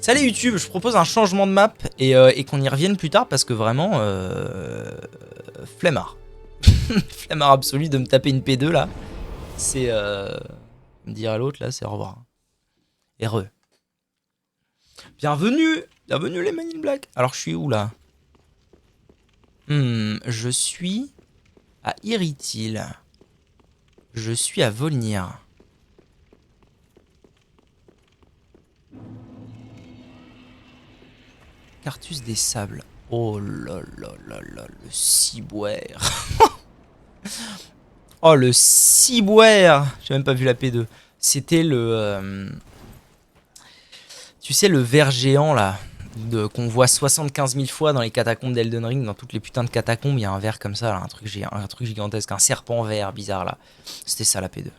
Salut YouTube, je propose un changement de map et qu'on y revienne plus tard parce que vraiment, flemmard. Flemmard absolu de me taper une P2 là. C'est me dire à l'autre là, c'est au revoir. Et re. Bienvenue, bienvenue les Men in Black. Alors je suis où là? Je suis à Iritil. Je suis à Volnir. Cartus des Sables. Oh là là là là, le ciboire. Oh le ciboire. J'ai même pas vu la P2. C'était le... tu sais le ver géant là, qu'on voit 75 000 fois dans les catacombes d'Elden Ring, dans toutes les putains de catacombes, il y a un ver comme ça, là, un truc gigantesque, un serpent vert bizarre là. C'était ça la P2.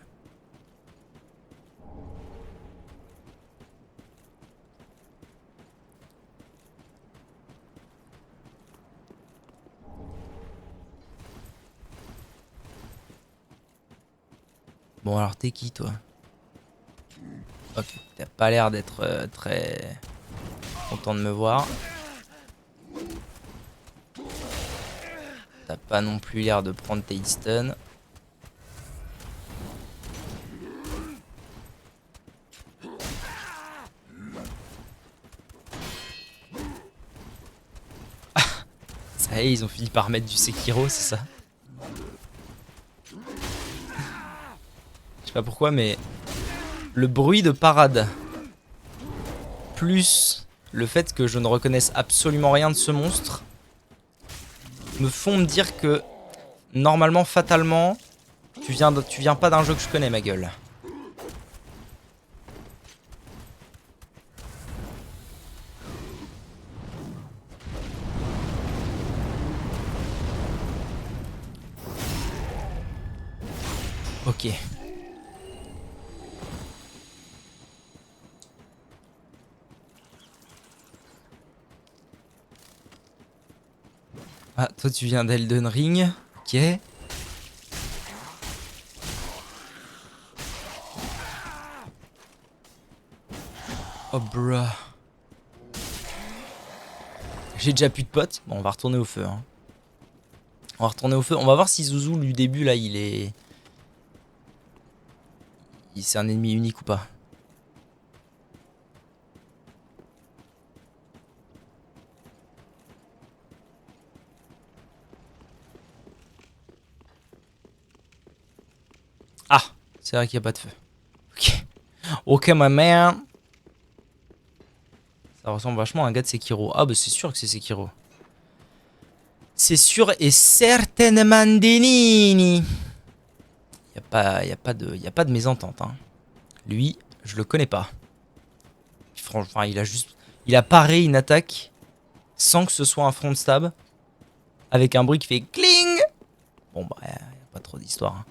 Bon alors t'es qui toi? Ok, t'as pas l'air d'être très content de me voir. T'as pas non plus l'air de prendre tes stun. Ça y est, ils ont fini par mettre du Sekiro, c'est ça? Je sais pas pourquoi, mais le bruit de parade, plus le fait que je ne reconnaisse absolument rien de ce monstre, me font me dire que, normalement, fatalement, tu viens pas d'un jeu que je connais, ma gueule. Ok. Ah, toi tu viens d'Elden Ring. Ok. Oh bruh. J'ai déjà plus de potes. Bon, on va retourner au feu. Hein. On va retourner au feu. On va voir si Zouzou, du début, là, il est... C'est un ennemi unique ou pas. Ah, c'est vrai qu'il n'y a pas de feu. Ok. Ok, ma mère. Ça ressemble vachement à un gars de Sekiro. Ah, bah c'est sûr que c'est Sekiro. C'est sûr et certainement Denini. Y a pas de mésentente. Hein. Lui, je le connais pas. Franchement, il a paré une attaque sans que ce soit un front stab. Avec un bruit qui fait cling. Bon, bah, y a pas trop d'histoire. Hein.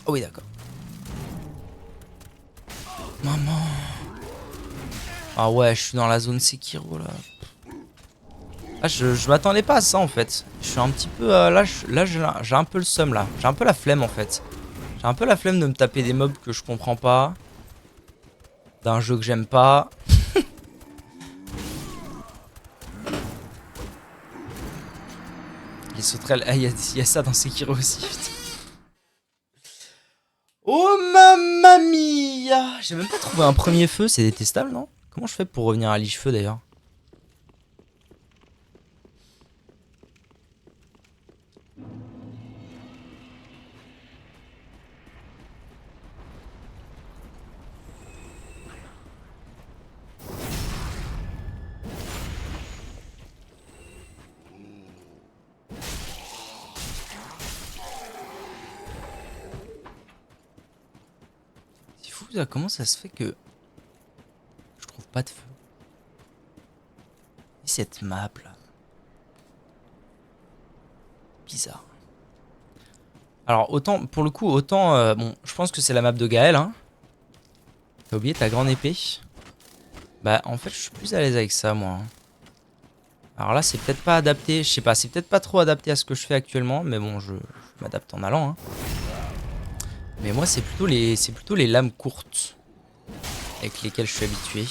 Oh oui, d'accord. Maman. Ah ouais, je suis dans la zone Sekiro là. Ah, je m'attendais pas à ça en fait. Je suis un petit peu... là, j'ai un peu le seum là. J'ai un peu la flemme en fait. J'ai un peu la flemme de me taper des mobs que je comprends pas. D'un jeu que j'aime pas. Il sauterait... Ah, il y a ça dans Sekiro aussi. Oh mamma mia! J'ai même pas trouvé un premier feu, c'est détestable non? Comment je fais pour revenir à Lich-Feu d'ailleurs? C'est fou ça, comment ça se fait que je trouve pas de feu? Et cette map là? Bizarre. Alors autant, pour le coup, autant... bon, je pense que c'est la map de Gaël hein. T'as oublié ta grande épée? Bah en fait je suis plus à l'aise avec ça moi. Alors là, c'est peut-être pas adapté, je sais pas, c'est peut-être pas trop adapté à ce que je fais actuellement, mais bon, je m'adapte en allant. Hein. Mais moi, c'est plutôt les lames courtes avec lesquelles je suis habitué.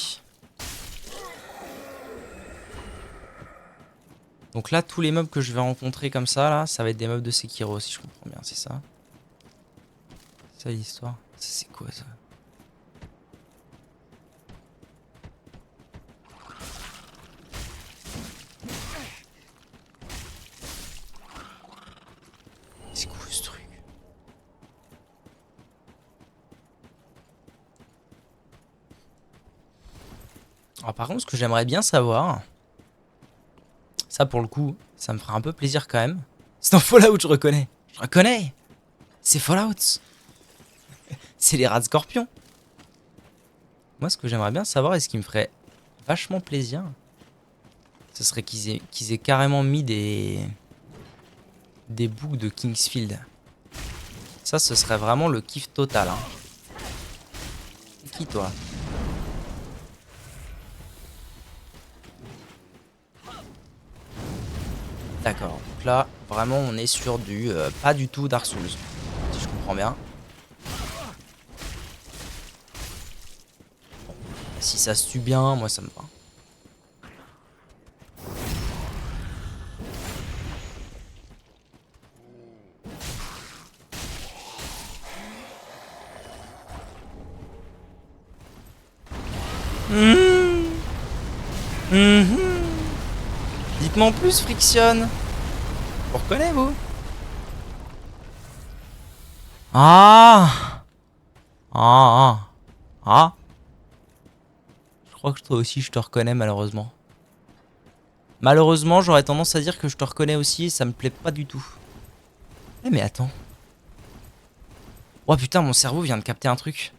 Donc là, tous les mobs que je vais rencontrer comme ça, là, ça va être des mobs de Sekiro, si je comprends bien, c'est ça? C'est ça l'histoire? C'est quoi ça? C'est quoi ce truc? Alors par contre, ce que j'aimerais bien savoir, ça pour le coup, ça me fera un peu plaisir quand même. C'est dans Fallout, je reconnais. Je reconnais. C'est Fallout. C'est les rats de scorpion. Moi, ce que j'aimerais bien savoir et ce qui me ferait vachement plaisir, ce serait qu'ils aient carrément mis des boucles de Kingsfield. Ça, ce serait vraiment le kiff total. Hein. Qui toi? D'accord. Donc là, vraiment, on est sur du pas du tout Dark Souls, si je comprends bien. Bon, si ça se tue bien, moi ça me va. Dites-moi en plus, Friction. Vous reconnaissez, vous? Ah. Ah. Ah. Je crois que toi aussi, je te reconnais, malheureusement. Malheureusement, j'aurais tendance à dire que je te reconnais aussi et ça me plaît pas du tout. Eh mais attends. Oh putain, mon cerveau vient de capter un truc.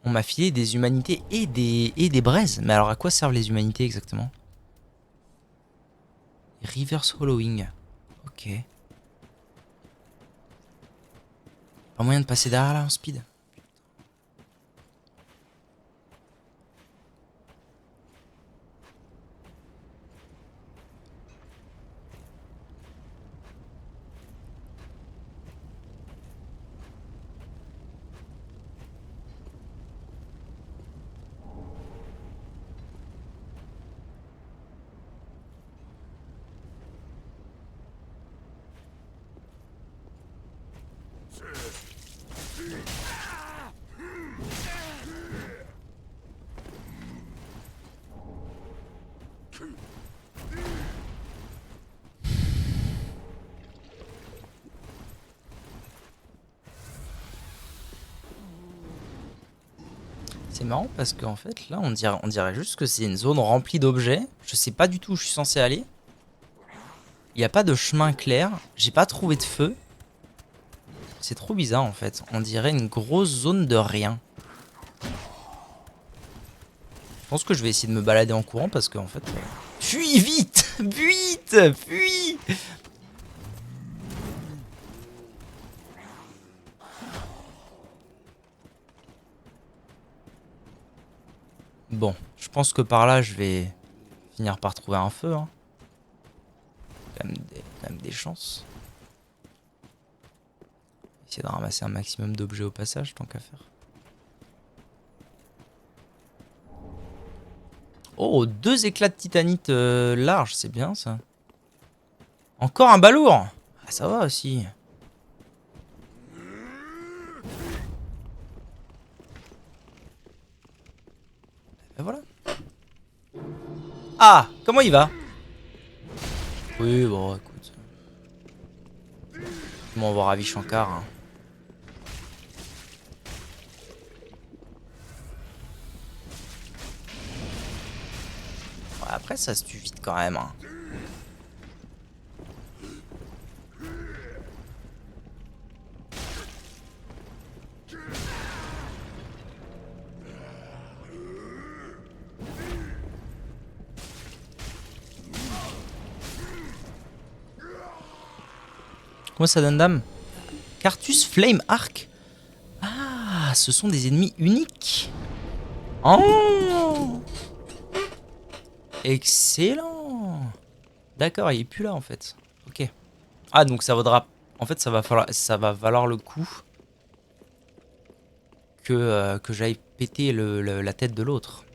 On m'a filé des humanités et des braises. Mais alors à quoi servent les humanités exactement? Reverse Hollowing. Ok. Pas moyen de passer derrière là en speed? C'est marrant parce qu'en fait là on dirait juste que c'est une zone remplie d'objets. Je sais pas du tout où je suis censé aller. Il n'y a pas de chemin clair. J'ai pas trouvé de feu. C'est trop bizarre en fait. On dirait une grosse zone de rien. Je pense que je vais essayer de me balader en courant parce qu'en fait... Fuis vite. Vite. Fuis. Bon, je pense que par là je vais finir par trouver un feu. Hein. Quand même des chances. Essayer de ramasser un maximum d'objets au passage, tant qu'à faire. Oh, 2 éclats de titanite larges, c'est bien ça. Encore un balourd. Ah, ça va aussi. Ben voilà. Ah, comment il va? Oui, bon, écoute. Bon, on va Ravi Shankar. Hein. Ouais, après, ça se tue vite quand même. Hein. Comment ça donne dame? Cartus Flame Arc. Ah, ce sont des ennemis uniques. Oh. Excellent. D'accord, il est plus là en fait. Ok. Ah donc ça vaudra... En fait ça va valoir le coup que j'aille péter la tête de l'autre.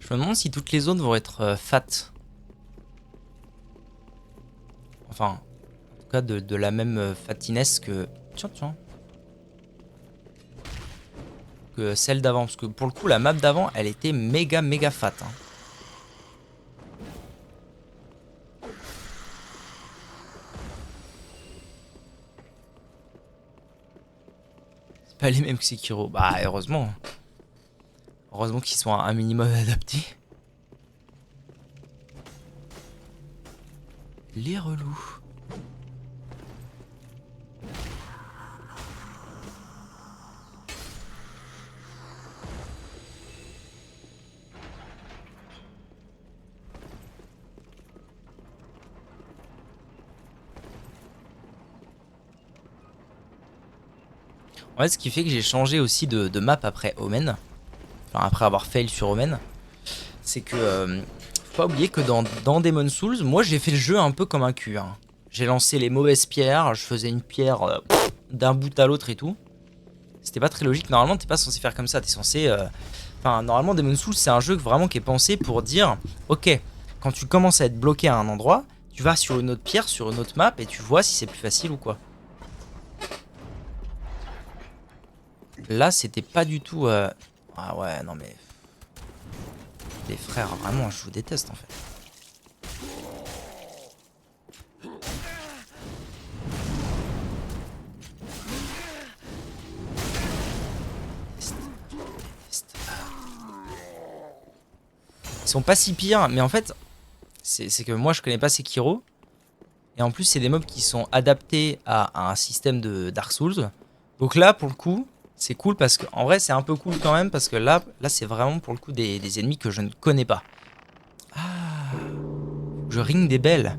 Je me demande si toutes les zones vont être fat. Enfin, en tout cas de la même fatiness que... Tiens. Que celle d'avant. Parce que pour le coup, la map d'avant, elle était méga fat. Hein. C'est pas les mêmes que Sekiro. Bah, heureusement. Heureusement qu'ils sont un minimum adaptés. Les relous. En fait, ce qui fait que j'ai changé aussi de map après Omen. Enfin, après avoir fail sur Omen. C'est que... faut pas oublier que dans Demon's Souls, moi j'ai fait le jeu un peu comme un cul. Hein. J'ai lancé les mauvaises pierres, je faisais une pierre d'un bout à l'autre et tout. C'était pas très logique. Normalement, t'es pas censé faire comme ça. T'es censé... Enfin, normalement, Demon's Souls, c'est un jeu vraiment qui est pensé pour dire... Ok, quand tu commences à être bloqué à un endroit, tu vas sur une autre pierre, sur une autre map, et tu vois si c'est plus facile ou quoi. Là, c'était pas du tout... Ah ouais, non mais... Les frères, vraiment, je vous déteste en fait. Ils sont pas si pires, mais en fait, c'est que moi je connais pas Sekiro. Et en plus, c'est des mobs qui sont adaptés à un système de Dark Souls. Donc là, pour le coup, c'est cool parce que, en vrai, c'est un peu cool quand même parce que là c'est vraiment pour le coup des ennemis que je ne connais pas. Ah, je ring des belles.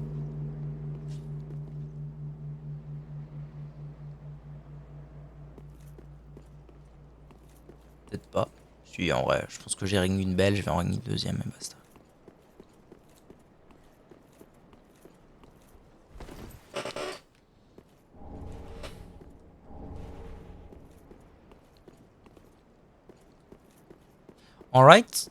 Peut-être pas. Si, en vrai, je pense que j'ai ring une belle, je vais en ring une deuxième et basta. Alright.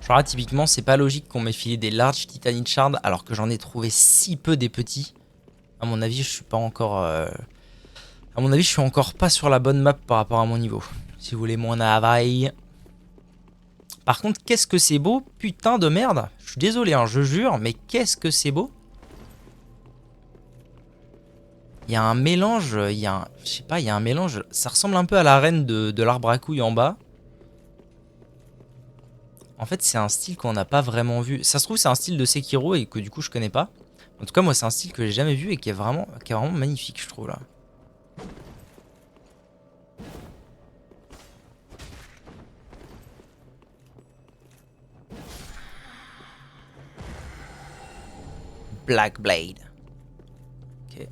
Genre là, typiquement, c'est pas logique qu'on m'ait filé des large Titanite Shards alors que j'en ai trouvé si peu des petits. À mon avis, je suis pas encore... À mon avis, je suis encore pas sur la bonne map par rapport à mon niveau. Si vous voulez mon avis. Par contre, qu'est-ce que c'est beau. Putain de merde. Je suis désolé, hein, je jure, mais qu'est-ce que c'est beau. Il y a un mélange, il y a un... Je sais pas, il y a un mélange. Ça ressemble un peu à la reine de l'arbre à couilles en bas. En fait, c'est un style qu'on n'a pas vraiment vu. Ça se trouve, c'est un style de Sekiro et que du coup, je connais pas. En tout cas, moi, c'est un style que j'ai jamais vu et qui est vraiment magnifique, je trouve, là. Black Blade. Ok.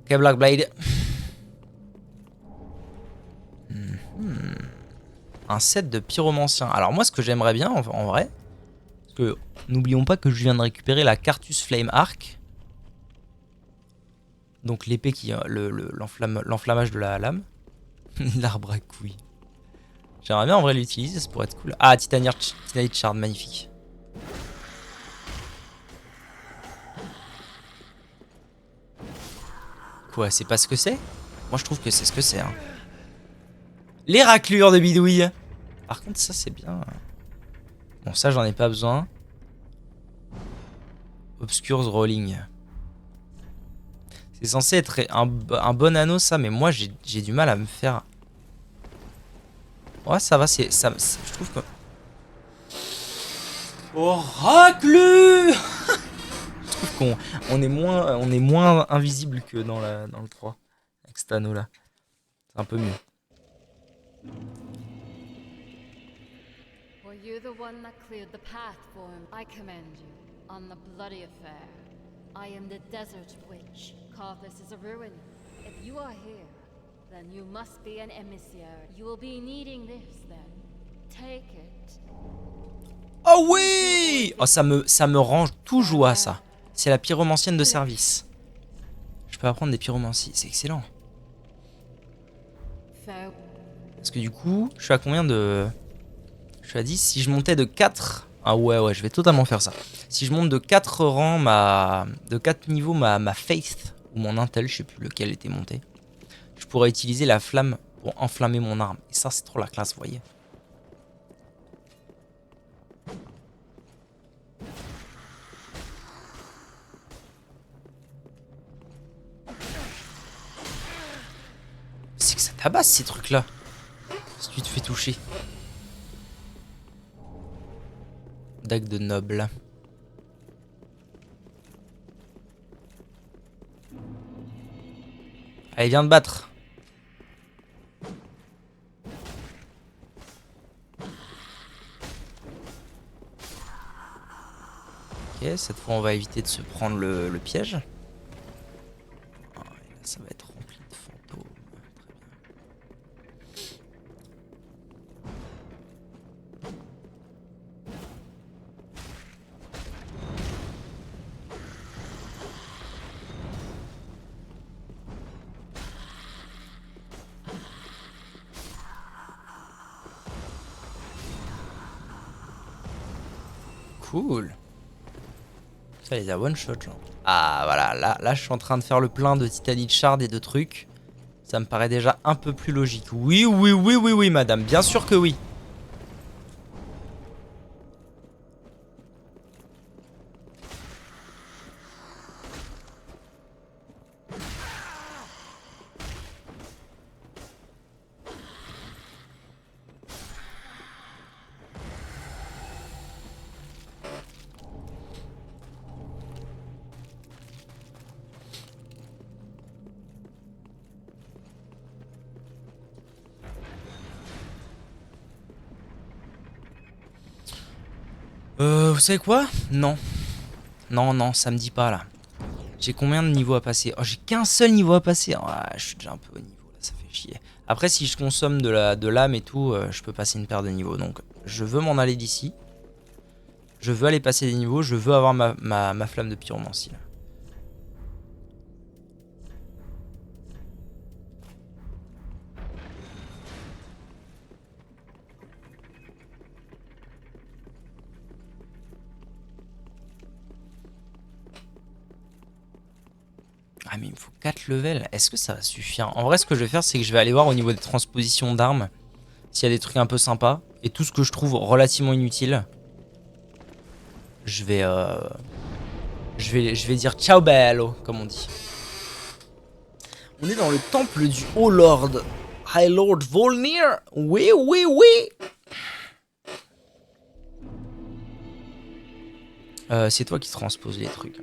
Ok, Black Blade. Un set de pyromancien. Alors moi, ce que j'aimerais bien, en vrai... Parce que n'oublions pas que je viens de récupérer la Cartus Flame Arc. Donc l'épée qui... l'enflammage de la lame. L'arbre à couilles. J'aimerais bien en vrai l'utiliser, ça pourrait être cool. Ah, Titanite Shard, magnifique. Quoi, c'est pas ce que c'est? Moi je trouve que c'est ce que c'est. Hein. Les raclures de bidouille. Par contre ça c'est bien. Bon ça j'en ai pas besoin. Obscures Rolling. C'est censé être un bon anneau ça, mais moi j'ai du mal à me faire... Ouais, ça va, je trouve que... Oracle. Je trouve on est moins invisible que dans le 3. Avec cet anneau-là. C'est un peu mieux. Were you the one that cleared the path for him? I commend you on the bloody affair. I am the Desert Witch. Carthus is a ruin. If you are here, then you must be an emissary. You will be needing this then. Take it. Oh oui! Oh, ça me range tout joie, ça. C'est la pyromancienne de service. Je peux apprendre des pyromancies, c'est excellent. Parce que du coup, je suis à combien de... Je suis à 10. Si je montais de 4... Ah ouais, je vais totalement faire ça. Si je monte de 4 rangs, de 4 niveaux, ma faith, ou mon intel, je sais plus lequel était monté, je pourrais utiliser la flamme pour enflammer mon arme. Et ça, c'est trop la classe, vous voyez. C'est que ça tabasse ces trucs-là. Si tu te fais toucher. Dague de noble. Allez, viens de battre. Ok, cette fois on va éviter de se prendre le piège. Oh, et là, ça va être rempli de fantômes. Cool. Ça les a one shot genre. Ah voilà, là je suis en train de faire le plein de Titanite Shard et de trucs. Ça me paraît déjà un peu plus logique. Oui, madame, bien sûr que oui. Vous savez quoi? Non. Non, ça me dit pas là. J'ai combien de niveaux à passer? Oh, j'ai qu'un seul niveau à passer. Oh, je suis déjà un peu au niveau là, ça fait chier. Après, si je consomme de l'âme et tout, je peux passer une paire de niveaux. Donc, je veux m'en aller d'ici. Je veux aller passer des niveaux. Je veux avoir ma flamme de pyromancie là. Ah mais il me faut 4 levels. Est-ce que ça va suffire? En vrai, ce que je vais faire, c'est que je vais aller voir au niveau des transpositions d'armes s'il y a des trucs un peu sympas. Et tout ce que je trouve relativement inutile, je vais dire ciao bello, comme on dit. On est dans le temple du Haut Lord. High Lord Volnir. Oui. C'est toi qui transposes les trucs.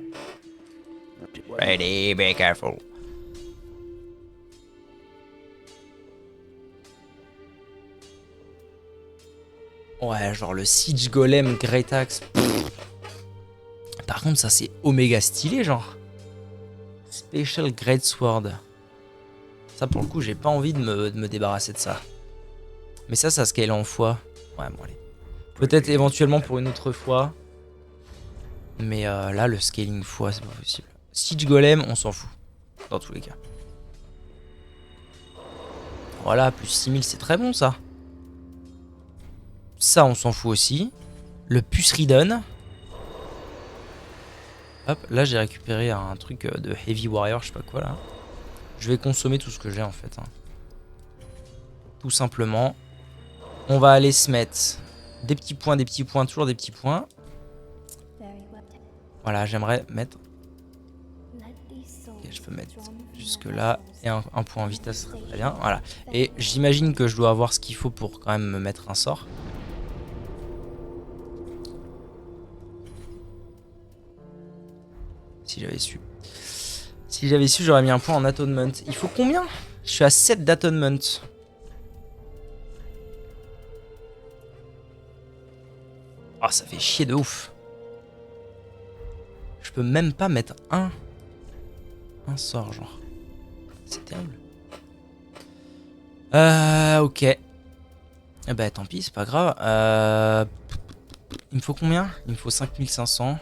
Ready, be careful. Ouais, genre le Siege Golem Great Axe. Par contre, ça c'est oméga stylé, genre. Special Great Sword. Ça, pour le coup, j'ai pas envie de me débarrasser de ça. Mais ça scale en fois. Ouais, bon, allez. Peut-être éventuellement pour une autre fois. Mais là, le scaling fois, c'est pas possible. Siege Golem, on s'en fout. Dans tous les cas. Voilà, plus 6000, c'est très bon, ça. Ça, on s'en fout aussi. Le Pusridon. Hop, là, j'ai récupéré un truc de Heavy Warrior, je sais pas quoi, là. Je vais consommer tout ce que j'ai, en fait. Hein. Tout simplement. On va aller se mettre des petits points, toujours des petits points. Voilà, j'aimerais mettre... Ok, je peux mettre jusque là. Et un point en vitesse serait très bien. Voilà. Et j'imagine que je dois avoir ce qu'il faut pour quand même me mettre un sort. Si j'avais su. Si j'avais su, j'aurais mis un point en atonement. Il faut combien? Je suis à 7 d'atonement. Oh, ça fait chier de ouf. Je peux même pas mettre un sort, genre. C'est terrible. Ok. Eh bah tant pis, c'est pas grave. Il me faut combien? Il me faut 5500.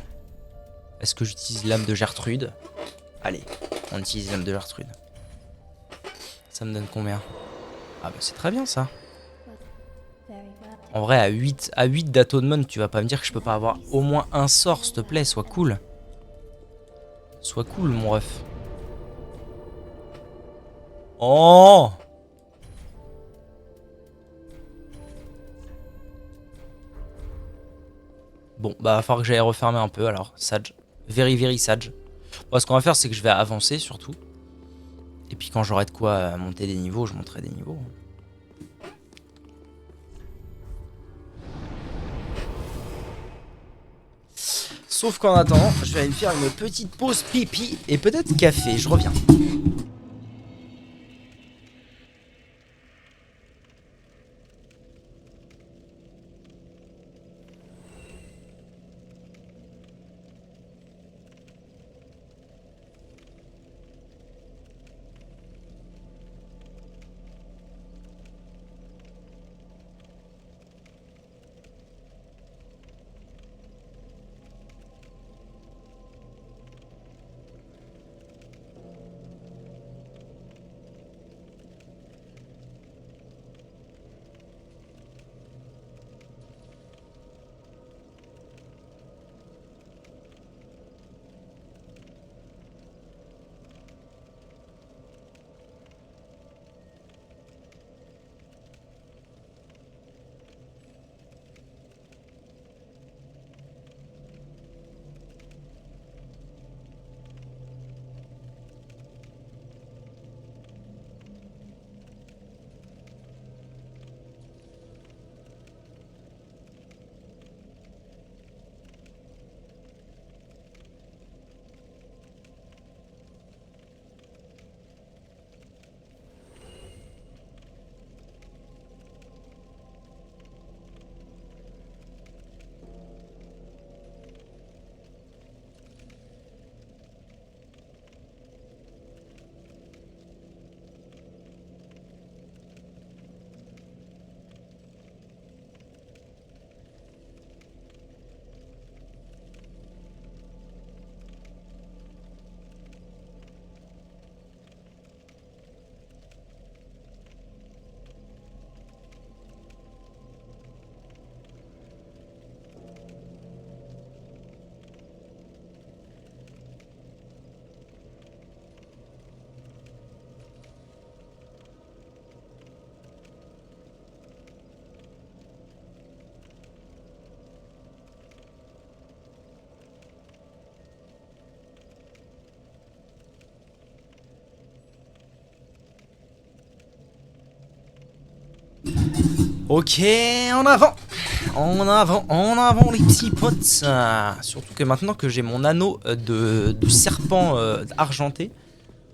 Est-ce que j'utilise l'âme de Gertrude? Allez, on utilise l'âme de Gertrude. Ça me donne combien? Ah bah c'est très bien ça. En vrai, à 8 d'atonement, tu vas pas me dire que je peux pas avoir au moins un sort, s'il te plaît, sois cool. Sois cool, mon ref. Oh! Bon, bah va falloir que j'aille refermer un peu alors, sage. Very sage. Bon, ce qu'on va faire, c'est que je vais avancer surtout. Et puis quand j'aurai de quoi monter des niveaux, je monterai des niveaux. Sauf qu'en attendant, je vais aller me faire une petite pause pipi et peut-être café, je reviens. Ok, en avant. En avant les petits potes. Surtout que maintenant que j'ai mon anneau de serpent argenté,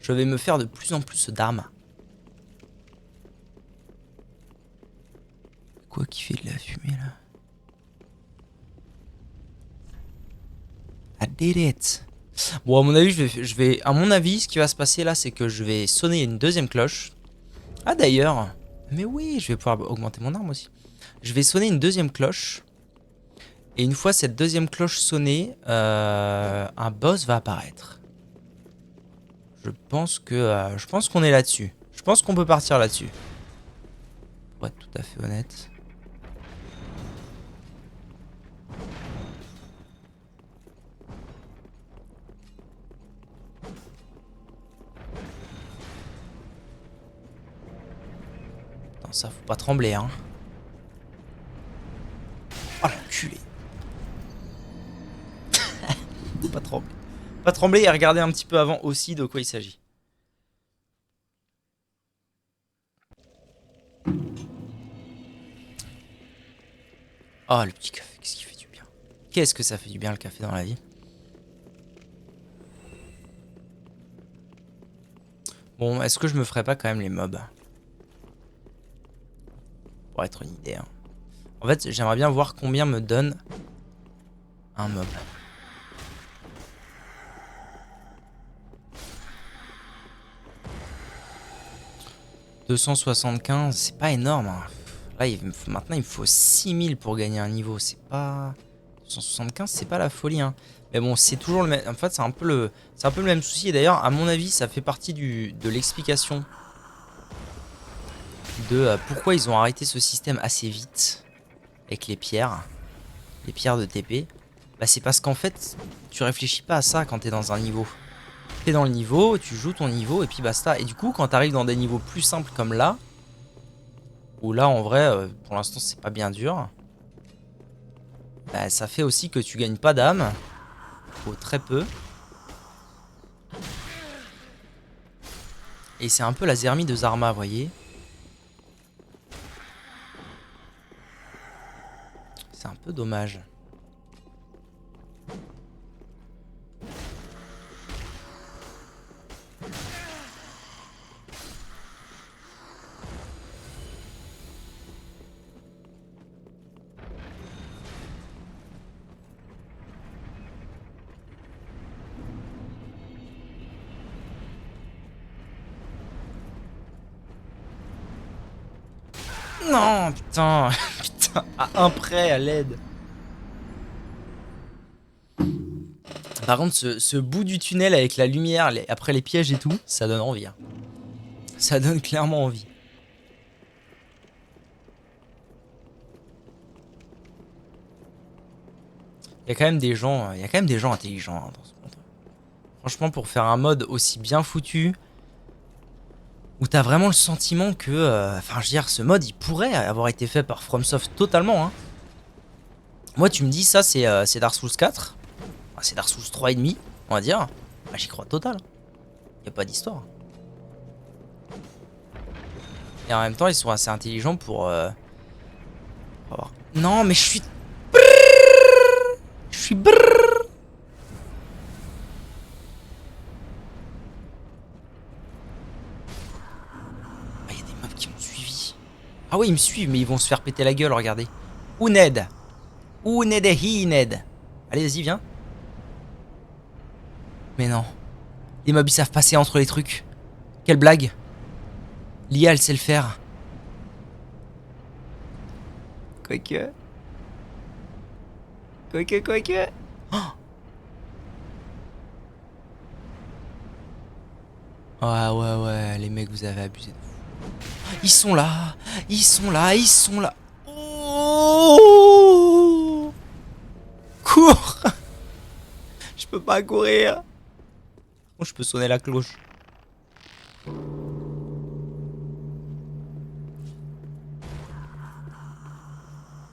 je vais me faire de plus en plus d'armes. Quoi qui fait de la fumée là? I did it. Bon, à mon avis, à mon avis, ce qui va se passer là, c'est que je vais sonner une deuxième cloche. Ah d'ailleurs, mais oui, je vais pouvoir augmenter mon arme aussi. Je vais sonner une deuxième cloche. Et une fois cette deuxième cloche sonnée, un boss va apparaître. Je pense qu'on est là-dessus. Je pense qu'on peut partir là-dessus. Pour être tout à fait honnête. Attends, ça faut pas trembler, hein. Oh l'enculé. Pas trembler. Pas trembler et regarder un petit peu avant aussi de quoi il s'agit. Oh, le petit café, qu'est-ce qui fait du bien. Qu'est-ce que ça fait du bien le café dans la vie. Bon, est-ce que je me ferais pas quand même les mobs? Pour être une idée. Hein. En fait, j'aimerais bien voir combien me donne un mob. « 275, c'est pas énorme. Hein. Là, maintenant, il me faut 6000 pour gagner un niveau. C'est pas... 275, c'est pas la folie. Hein. Mais bon, c'est toujours le même... En fait, c'est un peu le même souci. Et d'ailleurs, à mon avis, ça fait partie de l'explication de pourquoi ils ont arrêté ce système assez vite avec les pierres de TP. Bah, c'est parce qu'en fait, tu réfléchis pas à ça quand t'es dans un niveau. T'es dans le niveau, tu joues ton niveau et puis basta. Et du coup, quand t'arrives dans des niveaux plus simples comme là, où là, en vrai, pour l'instant, c'est pas bien dur, bah, ça fait aussi que tu gagnes pas d'âme, ou très peu. Et c'est un peu la Zermie de Zarma, vous voyez. C'est un peu dommage. Non, putain, putain, à un prêt, à l'aide. Par contre, ce bout du tunnel avec la lumière, après les pièges et tout, ça donne envie. Hein. Ça donne clairement envie. Il y a quand même des gens, intelligents hein, dans ce monde. Franchement, pour faire un mode aussi bien foutu, où t'as vraiment le sentiment que, enfin, je veux dire, ce mode, il pourrait avoir été fait par FromSoft totalement. Hein. Moi, tu me dis ça, c'est Dark Souls 4, enfin, c'est Dark Souls 3 et demi, on va dire. Bah, j'y crois total. Y a pas d'histoire. Et en même temps, ils sont assez intelligents pour avoir... Non, mais je suis... Je suis... Ah, y a des mobs qui m'ont suivi. Ah oui, ils me suivent, mais ils vont se faire péter la gueule, regardez. Ou Ned. Ou Ned et he Ned. Allez, vas-y, viens. Mais non. Les mobs, ils savent passer entre les trucs. Quelle blague. L'IA, elle sait le faire. Quoique. Quoique. Oh. Ouais, les mecs, vous avez abusé de vous. Ils sont là. Oh, cours. Je peux pas courir. Bon, je peux sonner la cloche.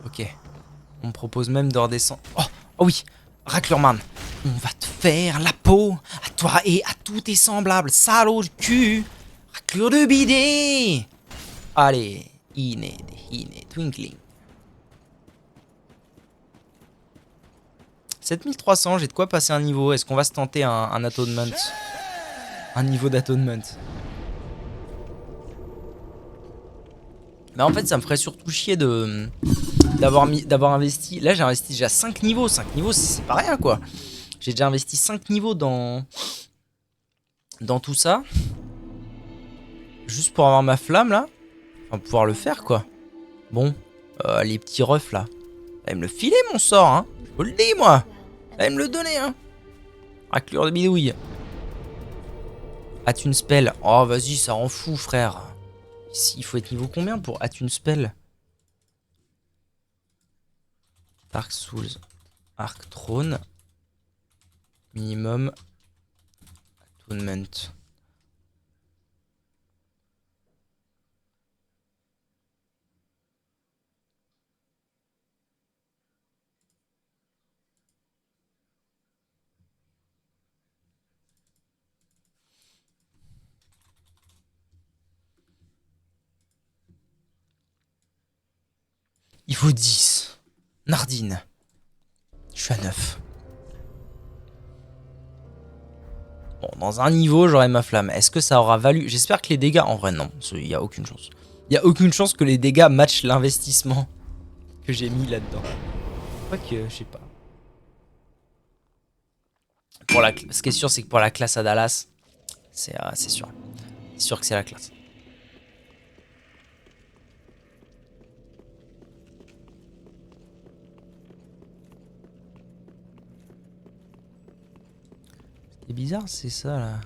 Ok. On me propose même de redescendre. Oh oui, Raclurman. On va te faire la peau à toi et à tous tes semblables. Salaud de cul. Raclure de bidet. Allez, Twinkling. 7300, j'ai de quoi passer un niveau. Est-ce qu'on va se tenter un atonement? Un niveau d'atonement. Mais en fait, ça me ferait surtout chier d'avoir investi. Là, j'ai investi déjà 5 niveaux. 5 niveaux, c'est pas rien, quoi. J'ai déjà investi 5 niveaux dans tout ça. Juste pour avoir ma flamme, là. Enfin, pouvoir le faire, quoi. Bon, les petits refs, là. Allez me le filer, mon sort, hein. Je vous le dis, moi. Allez me le donner, hein. Raclure de bidouille. Attune spell. Oh, vas-y, ça rend fou, frère. Ici, il faut être niveau combien pour Attune spell? Dark Souls. Arc Throne. Minimum. Atonement. Il faut 10. Nardine. Je suis à 9. Bon, dans un niveau, j'aurai ma flamme. Est-ce que ça aura valu? J'espère que les dégâts... En vrai, non. Il n'y a aucune chance. Il n'y a aucune chance que les dégâts matchent l'investissement que j'ai mis là-dedans. Quoique, je sais pas. Ce qui est sûr, c'est que pour la classe à Dallas, c'est sûr. C'est sûr que c'est la classe. C'est bizarre, c'est ça là.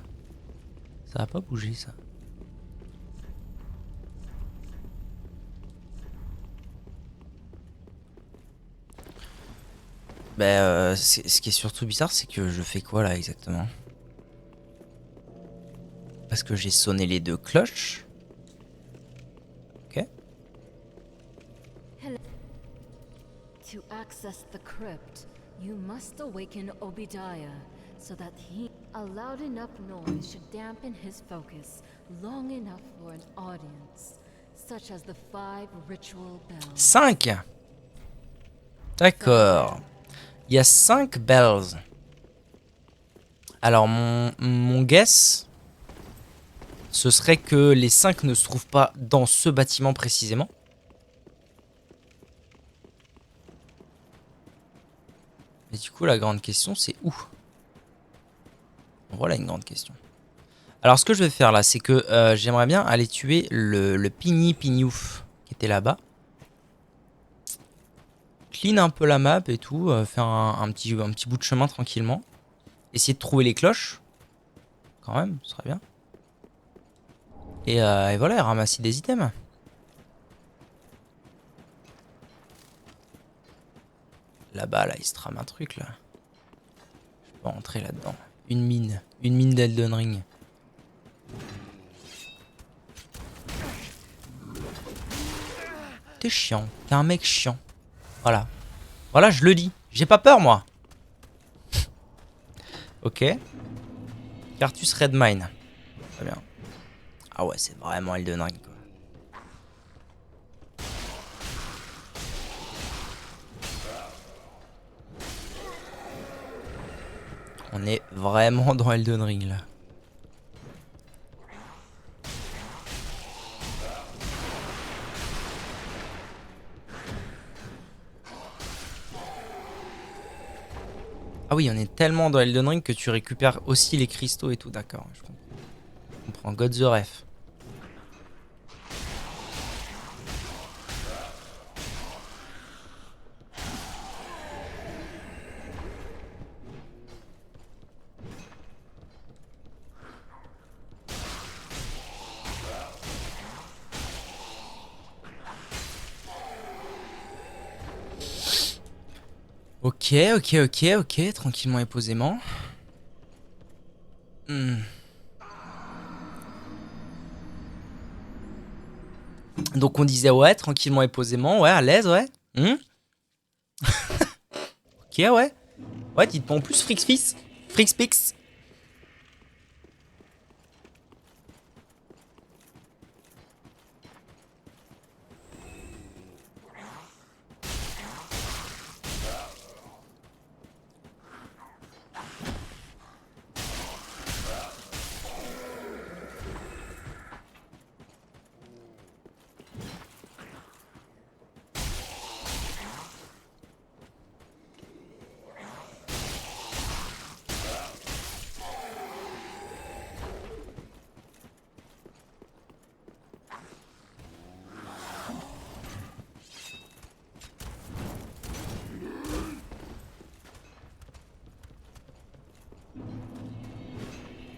Ça va pas bouger ça. Ce qui est surtout bizarre, c'est que je fais quoi là exactement? Parce que j'ai sonné les 2 cloches. Ok. To access the crypt, you must awaken Obadiah so that a loud enough noise should dampen his focus long enough for an audience, such as the 5 ritual bells. 5. D'accord. Il y a 5 bells. Alors mon guess, ce serait que les 5 ne se trouvent pas dans ce bâtiment précisément. Mais du coup, la grande question, c'est où? Voilà une grande question. Alors, ce que je vais faire là, c'est que j'aimerais bien aller tuer le Pigny Pignouf qui était là-bas. Clean un peu la map et tout, faire un petit bout de chemin tranquillement. Essayer de trouver les cloches. Quand même, ce serait bien. Et voilà, et ramasser des items. Là-bas, là, il se trame un truc, là. Je peux rentrer là-dedans. Une mine d'Elden Ring. T'es chiant, t'es un mec chiant. Voilà. Voilà, je le dis. J'ai pas peur, moi. Ok. Cartus Redmine. Très bien. Ah ouais, c'est vraiment Elden Ring, quoi. On est vraiment dans Elden Ring, là. Ah oui, on est tellement dans Elden Ring que tu récupères aussi les cristaux et tout. D'accord, je comprends. On prend God the Ref. Ok, tranquillement et posément. Donc on disait ouais, tranquillement et posément, ouais, à l'aise, ouais. Ok, ouais. Ouais, dites-moi en plus, Frixpix. Frixpix.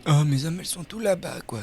Oh, mes hommes, elles sont tout là-bas, quoi.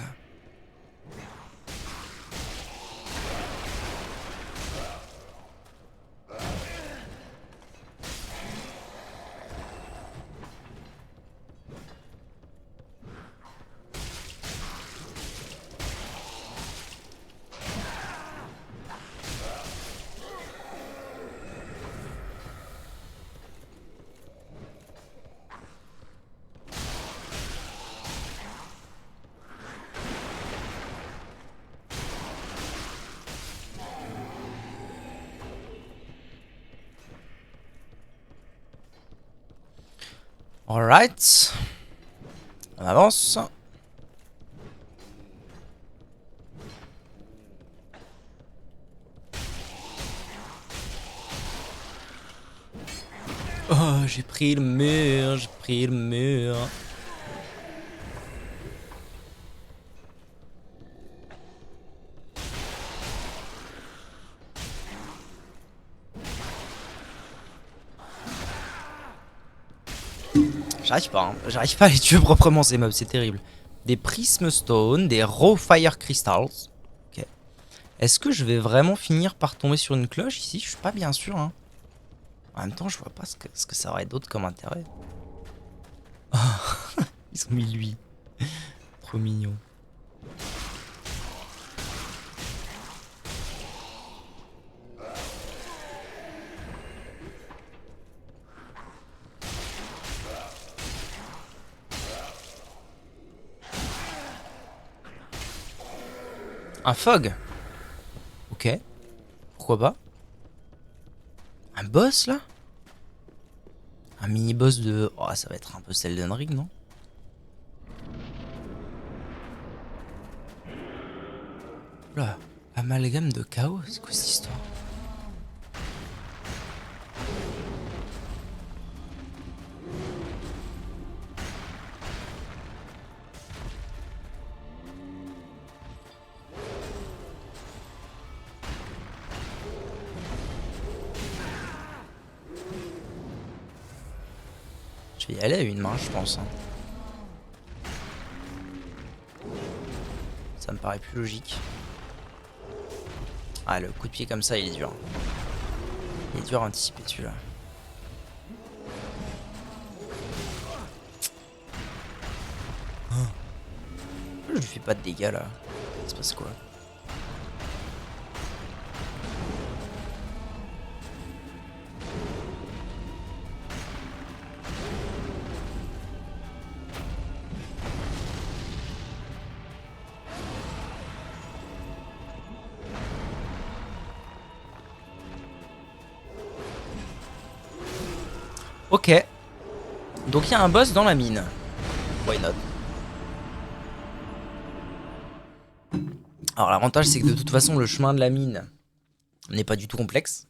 Alright. On avance. Oh, j'ai pris le mur, j'ai pris le mur. J'arrive pas à les tuer proprement ces mobs, c'est terrible. Des Prism Stone, des Raw Fire Crystals. Ok. Est-ce que je vais vraiment finir par tomber sur une cloche ici? Je suis pas bien sûr. Hein. En même temps, je vois pas ce que ça aurait d'autre comme intérêt. Oh, ils ont mis lui. Trop mignon. Un fog. Ok. Pourquoi pas. Un boss là. Un mini-boss de... Oh, ça va être un peu Elden Ring, non? Là, amalgame de chaos, c'est quoi cette histoire? Je vais y aller à une main, je pense. Hein. Ça me paraît plus logique. Ah, le coup de pied comme ça, il est dur. Il est dur à anticiper celui-là. Je lui fais pas de dégâts là. Il se passe quoi? Ok. Donc il y a un boss dans la mine. Why not? Alors l'avantage c'est que de toute façon le chemin de la mine n'est pas du tout complexe.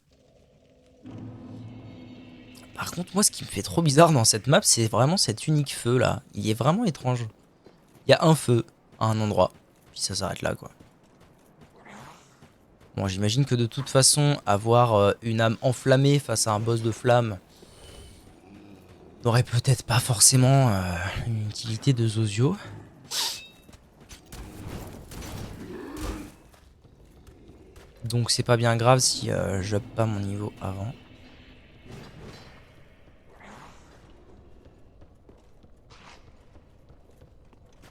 Par contre moi ce qui me fait trop bizarre dans cette map c'est vraiment cet unique feu là. Il est vraiment étrange. Il y a un feu à un endroit. Puis ça s'arrête là quoi. Bon j'imagine que de toute façon avoir une âme enflammée face à un boss de flamme n'aurait peut-être pas forcément une utilité de Zozio. Donc c'est pas bien grave si je up pas mon niveau avant.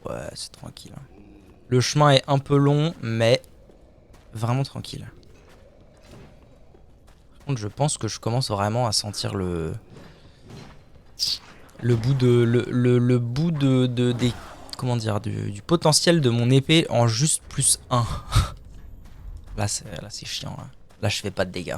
Ouais, c'est tranquille. Le chemin est un peu long, mais vraiment tranquille. Par contre, je pense que je commence vraiment à sentir le bout de le bout de des comment dire du potentiel de mon épée en juste plus 1. Là c'est chiant là. Là je fais pas de dégâts.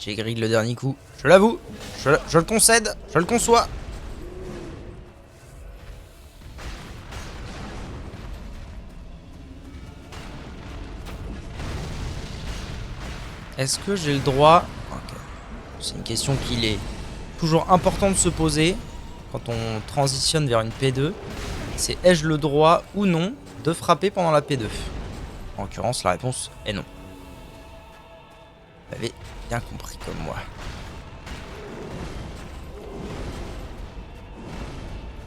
J'ai grillé le dernier coup. Je l'avoue. Je le concède. Je le conçois. Est-ce que j'ai le droit... Okay. C'est une question qu'il est toujours important de se poser quand on transitionne vers une P2. C'est ai-je le droit ou non de frapper pendant la P2? En l'occurrence, la réponse est non. Vous avez bien compris comme moi.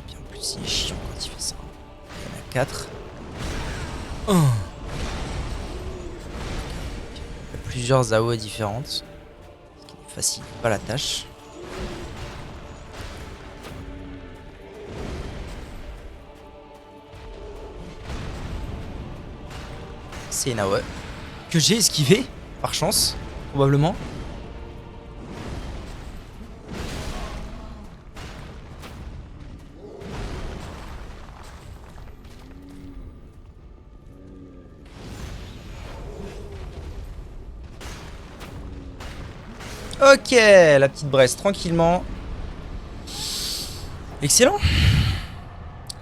Bien plus, il est chiant quand il fait ça. Il y en a 4. Oh. Il y a plusieurs AOE différentes. facilite pas la tâche. C'est Nawe. Que j'ai esquivé, par chance, probablement. Ok, la petite Bresse, tranquillement. Excellent.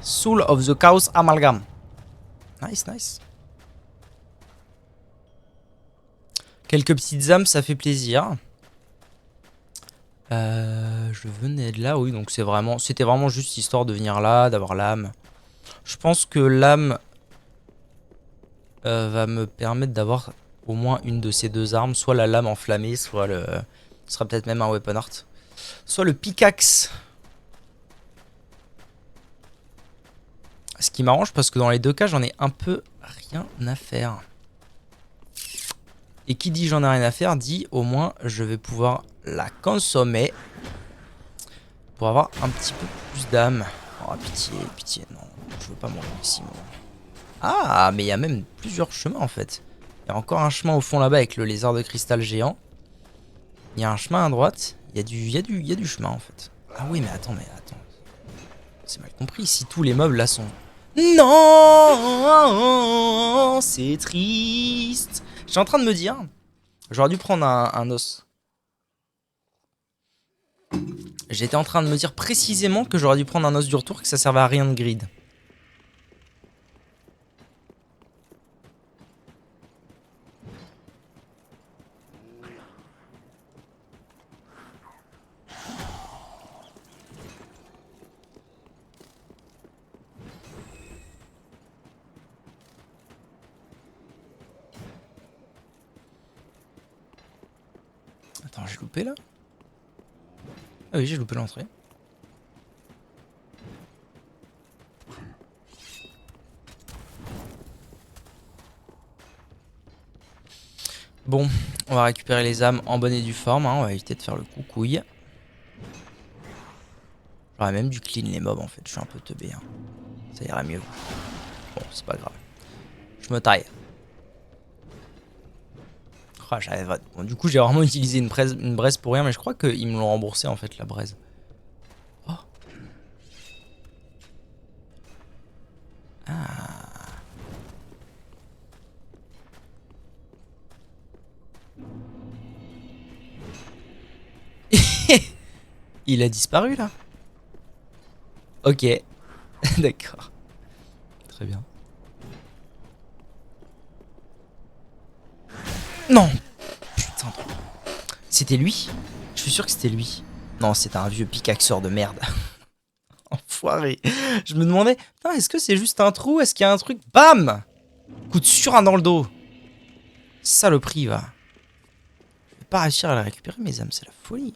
Soul of the Chaos Amalgam. Nice, nice. Quelques petites âmes, ça fait plaisir. Je venais de là, oui, donc c'était vraiment juste histoire de venir là, d'avoir l'âme. Je pense que l'âme va me permettre d'avoir au moins une de ces deux armes, soit la lame enflammée, soit ce sera peut-être même un weapon art, soit le pickaxe. Ce qui m'arrange parce que dans les deux cas, j'en ai un peu rien à faire. Et qui dit j'en ai rien à faire, dit au moins je vais pouvoir la consommer pour avoir un petit peu plus d'âme. Oh pitié, pitié, non, je veux pas mourir ici. Moi. Ah, mais il y a même plusieurs chemins en fait. Il y a encore un chemin au fond là-bas avec le lézard de cristal géant. Il y a un chemin à droite. Il y a du chemin en fait. Ah oui, mais attends. C'est mal compris. Si tous les meubles là sont... Non, c'est triste. J'étais en train de me dire, j'aurais dû prendre un os. J'étais en train de me dire précisément que j'aurais dû prendre un os du retour, que ça servait à rien de grid. Attends, j'ai loupé là? Ah oui, j'ai loupé l'entrée. Bon, on va récupérer les âmes en bonne et due forme, hein, on va éviter de faire le coucouille. J'aurais même dû clean les mobs en fait, je suis un peu teubé. Hein. Ça irait mieux. Bon, c'est pas grave. Je me taille. Oh, bon, du coup, j'ai vraiment utilisé une braise pour rien, mais je crois qu'ils me l'ont remboursé en fait, la braise. Oh. Ah. Il a disparu là. Ok. D'accord. Très bien. Non. Putain. C'était lui? Je suis sûr que c'était lui. Non, c'était un vieux pickaxeur de merde. Enfoiré. Je me demandais, est-ce que c'est juste un trou? Est-ce qu'il y a un truc? Bam! Coup de surin dans le dos. Saloperie, va. Je vais pas réussir à la récupérer, mes âmes, c'est la folie.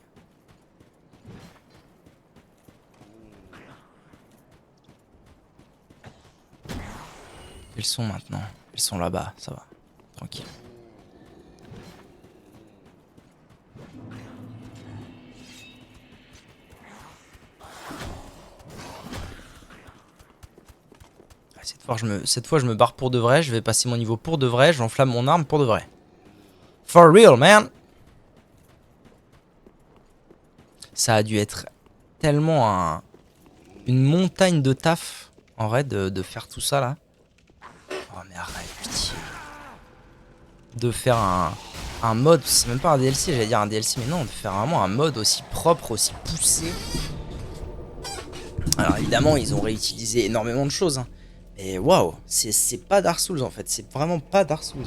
Elles sont maintenant. Elles sont là-bas, ça va. Tranquille. Cette fois, je me barre pour de vrai. Je vais passer mon niveau pour de vrai. J'enflamme mon arme pour de vrai. For real, man. Ça a dû être tellement une montagne de taf, en vrai, de faire tout ça, là. Oh, mais arrête, pitié. De faire un mode, c'est même pas un DLC, j'allais dire un DLC, mais non, de faire vraiment un mode aussi propre, aussi poussé. Alors, évidemment, ils ont réutilisé énormément de choses, hein. Et waouh, c'est pas Dark Souls en fait, c'est vraiment pas Dark Souls.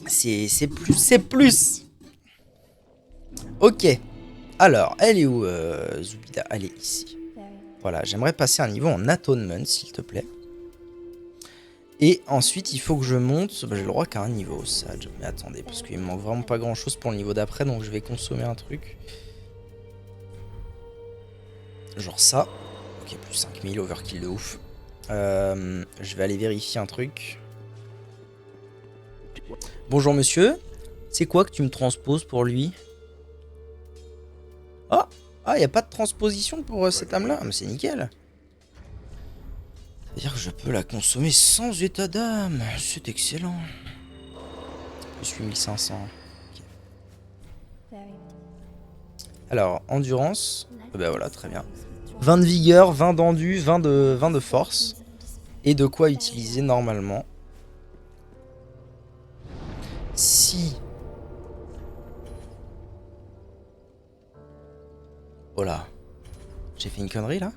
C'est plus. Ok, alors, elle est où Zubida? Elle est ici. Voilà, j'aimerais passer un niveau en atonement, s'il te plaît. Et ensuite, il faut que je monte. Bah, j'ai le droit qu'à un niveau, ça. Mais attendez, parce qu'il me manque vraiment pas grand chose pour le niveau d'après, donc je vais consommer un truc. Genre ça. Ok, plus 5000, overkill de ouf. Je vais aller vérifier un truc. Bonjour monsieur. C'est quoi que tu me transposes pour lui? Ah, ah, y a pas de transposition pour cette âme-là. Mais c'est nickel. C'est-à-dire que je peux la consommer sans état d'âme. C'est excellent. Je suis 1500. Ok. Alors, endurance. Ben voilà, très bien. 20 de vigueur, 20 d'endu, 20 de force. Et de quoi utiliser normalement. Si... Oh là. J'ai fait une connerie là?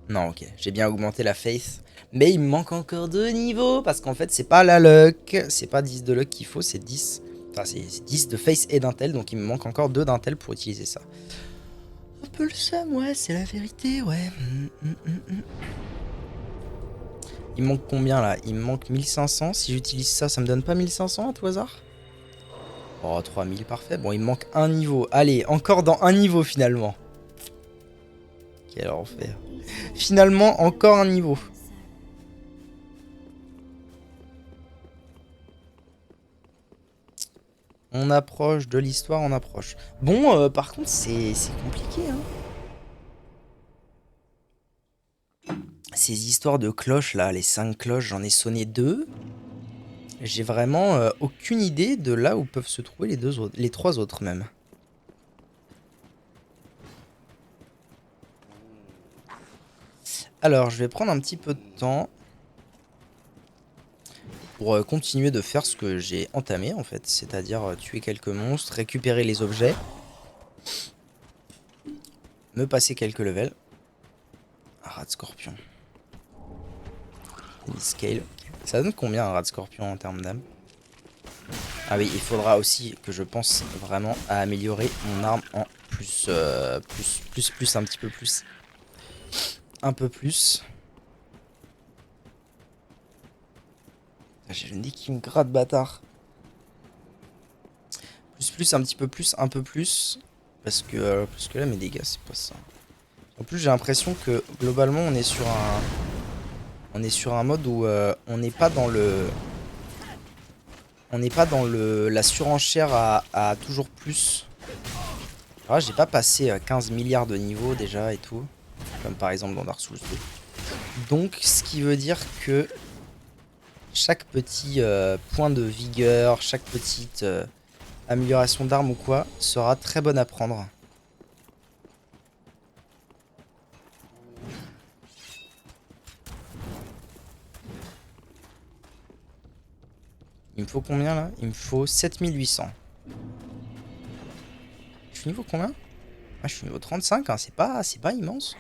Non, ok. J'ai bien augmenté la faith. Mais il me manque encore 2 niveaux. Parce qu'en fait, c'est pas la luck. C'est pas 10 de luck qu'il faut, c'est 10. Enfin, c'est 10 de face et d'intel. Donc il me manque encore 2 d'intel pour utiliser ça. Un peu le seum, ouais, c'est la vérité, ouais. Il me manque combien là? Il me manque 1500. Si j'utilise ça, ça me donne pas 1500 à tout hasard? Oh, 3000, parfait. Bon, il me manque un niveau. Allez, encore dans un niveau finalement. Quel enfer. Finalement, encore un niveau. On approche de l'histoire, on approche. Bon, par contre, c'est compliqué, hein. Ces histoires de cloches, là, les 5 cloches, j'en ai sonné 2. J'ai vraiment aucune idée de là où peuvent se trouver les 3 autres, même. Alors, je vais prendre un petit peu de temps pour continuer de faire ce que j'ai entamé, en fait. C'est-à-dire tuer quelques monstres, récupérer les objets, me passer quelques levels. Un rat de scorpion. Scale. Ça donne combien un rat de scorpion en termes d'âme? Ah oui, il faudra aussi que je pense vraiment à améliorer mon arme en plus, un petit peu plus. Un peu plus. J'ai le nez qui me gratte, bâtard. Plus, un petit peu plus, un peu plus. Parce que là, mes dégâts, c'est pas ça. En plus, j'ai l'impression que globalement, on est sur un mode où on n'est pas dans le... On n'est pas dans la surenchère à toujours plus. Ah, j'ai pas passé 15 milliards de niveaux déjà et tout. Comme par exemple dans Dark Souls 2. Donc, ce qui veut dire que chaque petit point de vigueur, chaque petite amélioration d'arme ou quoi, sera très bonne à prendre. Il me faut combien là? Il me faut 7800. Je suis niveau combien? Ah, je suis niveau 35, hein. C'est pas immense.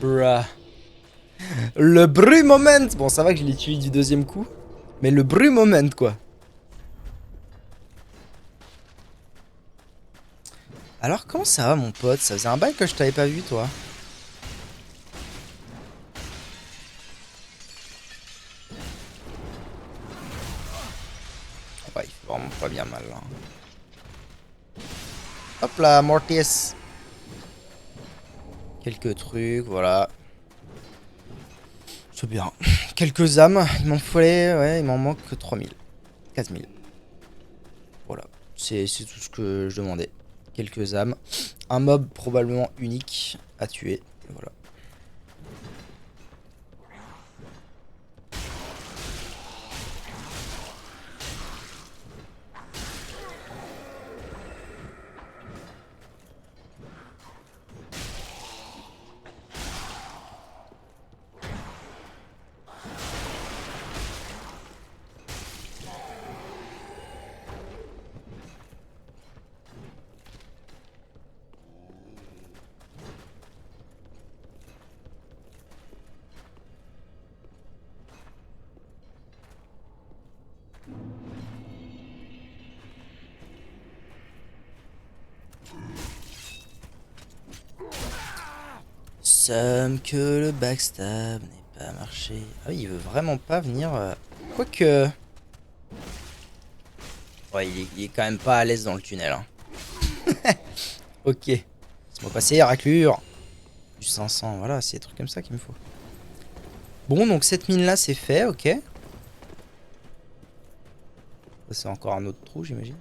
Bruh. Le bruit moment. Bon, ça va que je l'ai tué du deuxième coup. Mais le bruit moment, quoi. Alors, comment ça va, mon pote? Ça faisait un bail que je t'avais pas vu, toi. Ouais, il fait vraiment pas bien mal, là. Hop là, Mortis. Quelques trucs, voilà. C'est bien. Quelques âmes. Il m'en fallait, ouais, il m'en manque que 3000. 4000. Voilà. C'est tout ce que je demandais. Quelques âmes. Un mob probablement unique à tuer. Et voilà. Somme que le backstab n'est Ça a marché. Ah oui, il veut vraiment pas venir. Quoique. Ouais, il est quand même pas à l'aise dans le tunnel. Hein. Ok. Laisse-moi passer, raclure. Du 500, voilà, c'est des trucs comme ça qu'il me faut. Bon, donc cette mine là, c'est fait, ok. C'est encore un autre trou, j'imagine.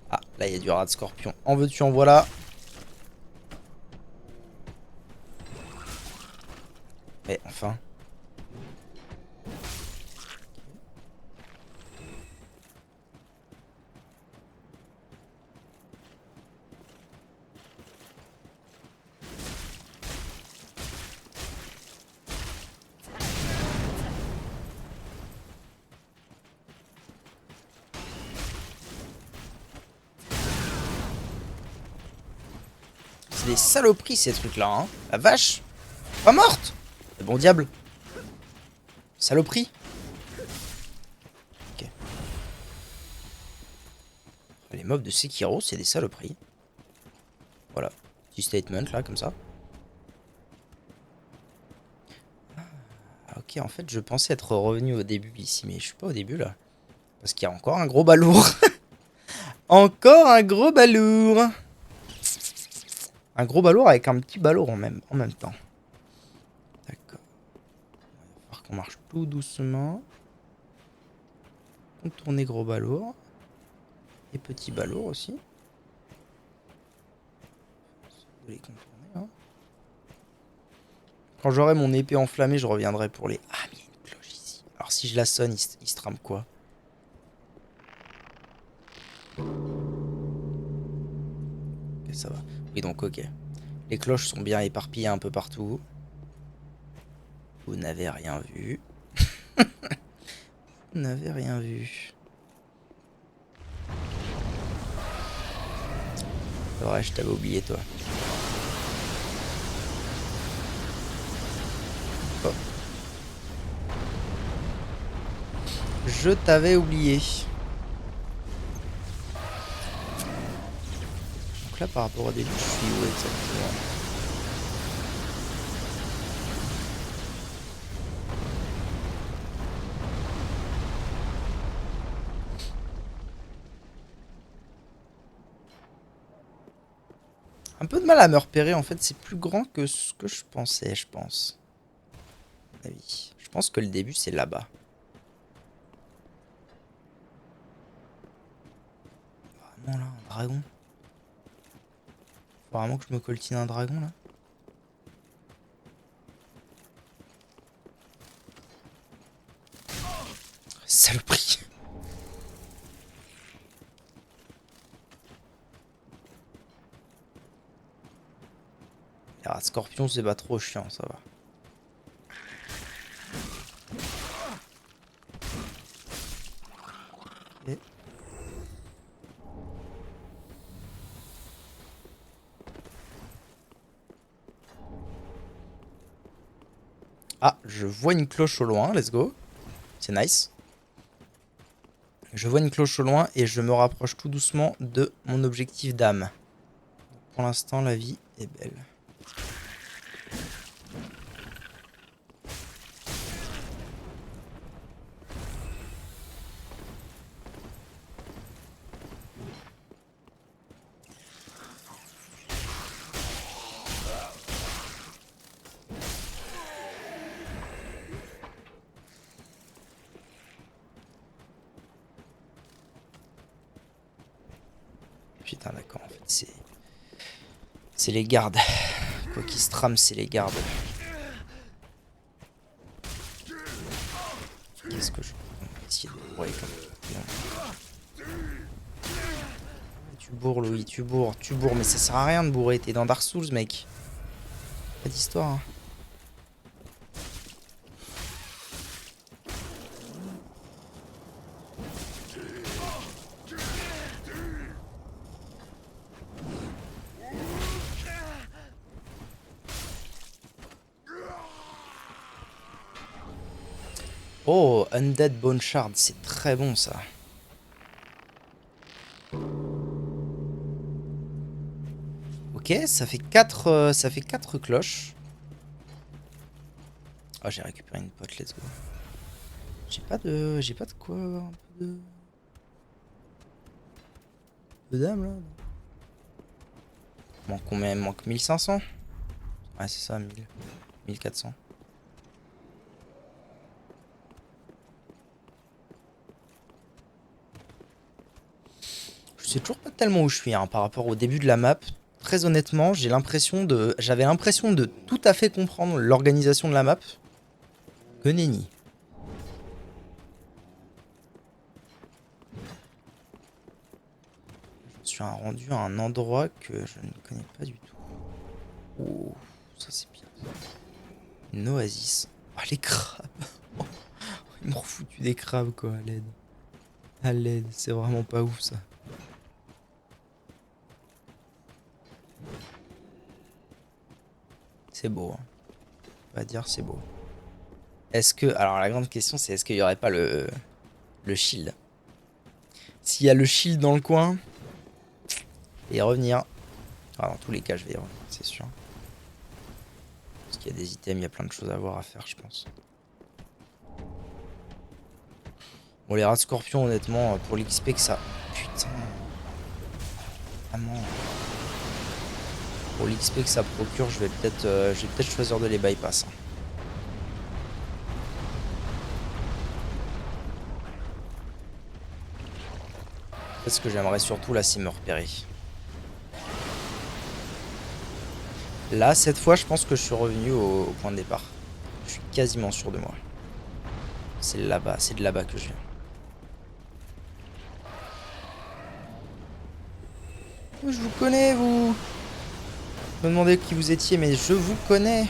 Ah, là, il y a du rat de scorpion. En veux-tu, en voilà. Mais enfin. C'est des saloperies ces trucs-là, hein. La vache. Pas morte. Le bon diable. Saloperie. Ok. Les mobs de Sekiro, c'est des saloperies. Voilà. Petit statement là, comme ça. Ah, ok, en fait, je pensais être revenu au début ici, mais je suis pas au début là. Parce qu'il y a encore un gros balourd. Encore un gros balourd. Un gros balourd avec un petit balourd en même temps. D'accord. Il va falloir qu'on marche tout doucement. Contourner gros balourd. Et petit balourd aussi. De les contourner, hein. Quand j'aurai mon épée enflammée, je reviendrai pour les... Ah, mais il y a une cloche ici. Alors si je la sonne, il se trame quoi? Ok, ça va. Oui, donc ok. Les cloches sont bien éparpillées un peu partout. Vous n'avez rien vu. Vous n'avez rien vu. C'est vrai, je t'avais oublié, toi. Oh. Je t'avais oublié. Donc là, par rapport au début, je suis où exactement? Un peu de mal à me repérer, en fait, c'est plus grand que ce que je pensais, je pense. Ah oui. Je pense que le début, c'est là-bas. Vraiment, là, un dragon. Faut vraiment que je me coltine un dragon, là. Saloperie. Les rats de scorpion, c'est pas trop chiant, ça va. Et... Ah, je vois une cloche au loin, let's go. C'est nice. Je vois une cloche au loin et je me rapproche tout doucement de mon objectif d'âme. Pour l'instant, la vie est belle. Putain, d'accord, en fait, c'est les gardes. Quoi qu'il se trame, c'est les gardes. Qu'est-ce que je... On va essayer de bourrer comme... Tu bourres, Louis, tu bourres, mais ça sert à rien de bourrer, t'es dans Dark Souls, mec. Pas d'histoire, hein. Oh, Undead Bone Shard, c'est très bon, ça. Ok, Ok, ça fait 4 cloches. Ah, j'ai récupéré une pote, let's go. J'ai pas de quoi avoir un peu de dames là. Manque combien? Il manque 1500. Ouais, c'est ça, 1000. 1400. Je sais toujours pas tellement où je suis hein, par rapport au début de la map. Très honnêtement, j'avais l'impression de tout à fait comprendre l'organisation de la map. Que nenni. Je suis rendu à un endroit que je ne connais pas du tout. Oh, ça c'est bien. Une oasis. Oh, les crabes. Ils m'ont foutu des crabes quoi, à l'aide. À l'aide, c'est vraiment pas ouf ça. C'est beau. Hein. On va dire c'est beau. Est-ce que... Alors la grande question c'est est-ce qu'il y aurait pas le shield? S'il y a le shield dans le coin, et revenir. Ah, dans tous les cas je vais y revenir, c'est sûr. Parce qu'il y a des items, il y a plein de choses à voir à faire je pense. Bon les rats de scorpion honnêtement pour l'XP que ça... Putain. Vraiment. Pour l'XP que ça procure je vais peut-être choisir de les bypass. Hein. Parce que j'aimerais surtout là s'il me repérer. Là cette fois je pense que je suis revenu au point de départ. Je suis quasiment sûr de moi. C'est là-bas, c'est de là-bas que je viens. Je vous connais, vous. Vous me demandez qui vous étiez, mais je vous connais.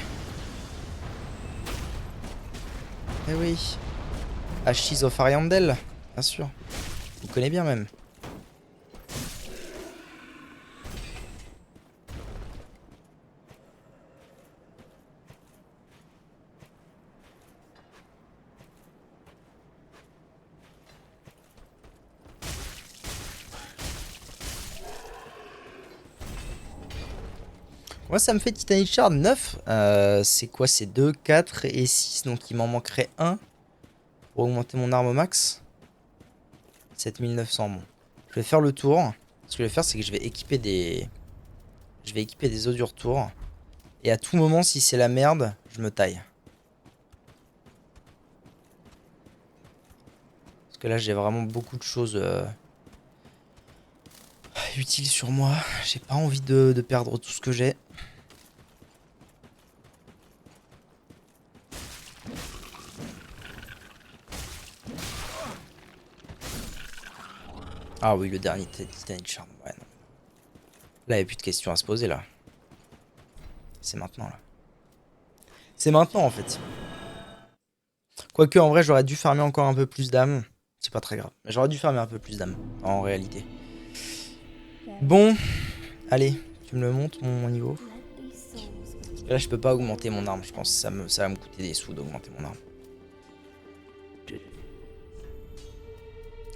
Eh oui. Ashes of Ariandel, bien sûr. Je vous connais bien même. Moi, ça me fait Titanic Shard 9. C'est quoi? C'est 2, 4 et 6. Donc, il m'en manquerait 1 pour augmenter mon arme au max. 7900. Bon. Je vais faire le tour. Ce que je vais faire, c'est que je vais équiper des... Je vais équiper des os du retour. Et à tout moment, si c'est la merde, je me taille. Parce que là, j'ai vraiment beaucoup de choses utiles sur moi. J'ai pas envie de perdre tout ce que j'ai. Ah oui, le dernier Titanic Charm. Ouais, non. Là, il n'y a plus de questions à se poser, là. C'est maintenant, là. C'est maintenant, en fait. Quoique, en vrai, j'aurais dû farmer encore un peu plus d'âme. C'est pas très grave. Mais j'aurais dû farmer un peu plus d'âme, en réalité. Bon. Allez, tu me le montres, mon niveau. Et là, je peux pas augmenter mon arme. Je pense que ça va me coûter des sous d'augmenter mon arme.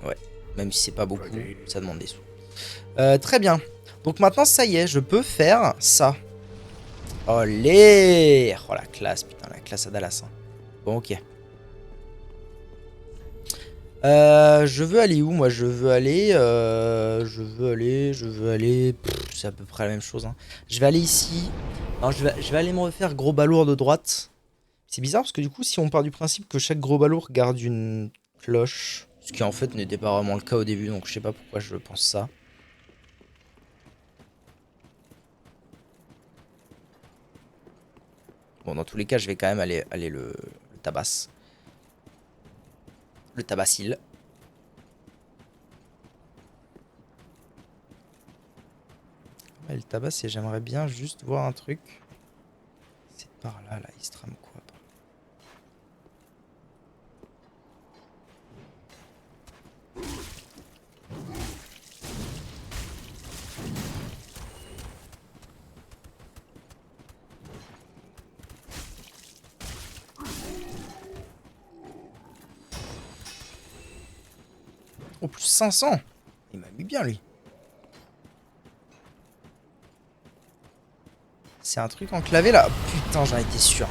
Ouais. Même si c'est pas beaucoup, ça demande des sous. Très bien. Donc maintenant, ça y est, je peux faire ça. Olé! Oh la classe, putain, la classe à Dallas. Hein. Bon, ok. Je veux aller où? Moi, je veux aller... C'est à peu près la même chose. Hein. Je vais aller ici. Non, je vais aller me refaire gros balourd de droite. C'est bizarre parce que du coup, si on part du principe que chaque gros balourd garde une cloche... Ce qui en fait n'était pas vraiment le cas au début, donc je sais pas pourquoi je pense ça. Bon, dans tous les cas, je vais quand même aller le tabasse. Le tabassil. Ouais, le tabass, et j'aimerais bien juste voir un truc. C'est par là, il se trame quoi? Oh, plus 500! Il m'a mis bien, lui. C'est un truc enclavé là. Putain, j'en étais sûr.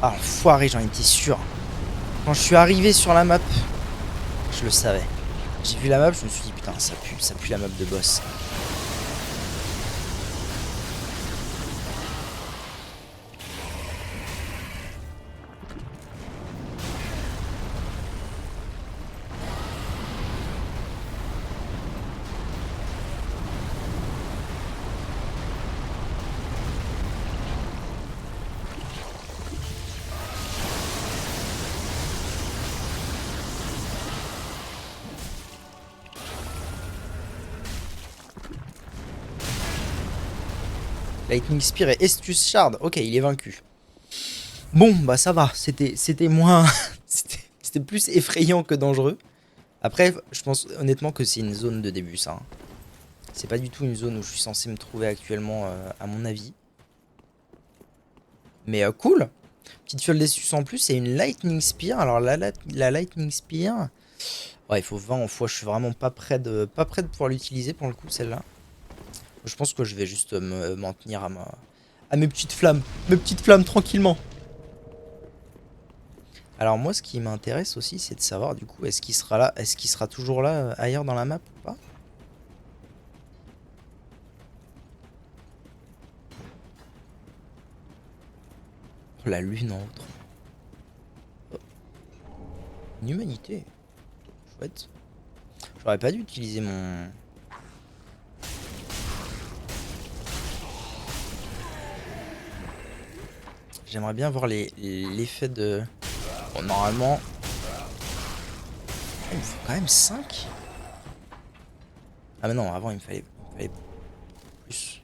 Ah, enfoiré, j'en étais sûr. Quand je suis arrivé sur la map, je le savais. J'ai vu la map, je me suis dit putain, ça pue la map de boss. Lightning Spear et Estus Shard. Ok, il est vaincu. Bon, bah ça va. C'était moins... C'était plus effrayant que dangereux. Après, je pense honnêtement que c'est une zone de début, ça. Hein. C'est pas du tout une zone où je suis censé me trouver actuellement, à mon avis. Mais cool. Petite fiole d'Estus en plus et une Lightning Spear. Alors la Lightning Spear... Ouais, il faut 20 en fois. Je suis vraiment pas prêt de pouvoir l'utiliser pour le coup, celle-là. Je pense que je vais juste m'en tenir à mes petites flammes. Mes petites flammes tranquillement. Alors moi, ce qui m'intéresse aussi, c'est de savoir du coup, est-ce qu'il sera là, est-ce qu'il sera toujours là ailleurs dans la map ou pas? Oh, la lune en haut. Oh. Une humanité. Chouette. J'aurais pas dû utiliser mon... J'aimerais bien voir l'effet de... Bon, normalement... Oh, il me faut quand même 5. Ah mais non, avant il me fallait plus.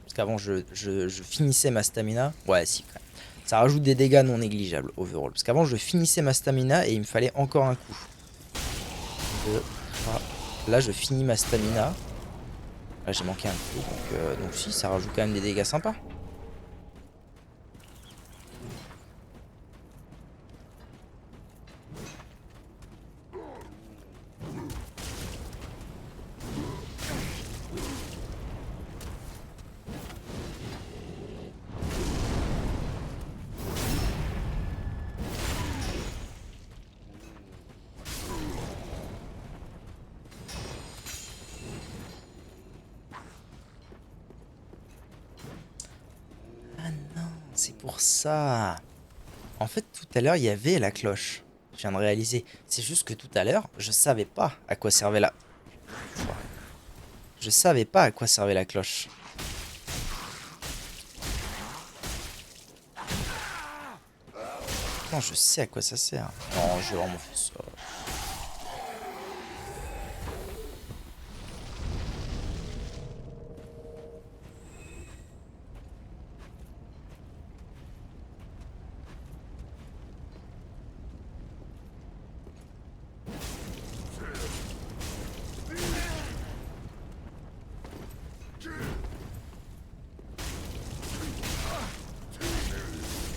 Parce qu'avant je finissais ma stamina. Ouais, si, quand même. Ça rajoute des dégâts non négligeables, overall. Parce qu'avant je finissais ma stamina et il me fallait encore un coup. 2, 3. Là je finis ma stamina. Là j'ai manqué un coup, donc si, ça rajoute quand même des dégâts sympas. C'est pour ça. En fait, tout à l'heure, il y avait la cloche. Je viens de réaliser. C'est juste que tout à l'heure, je savais pas à quoi servait la... Je savais pas à quoi servait la cloche. Non, je sais à quoi ça sert. Non, j'ai vraiment fait ça.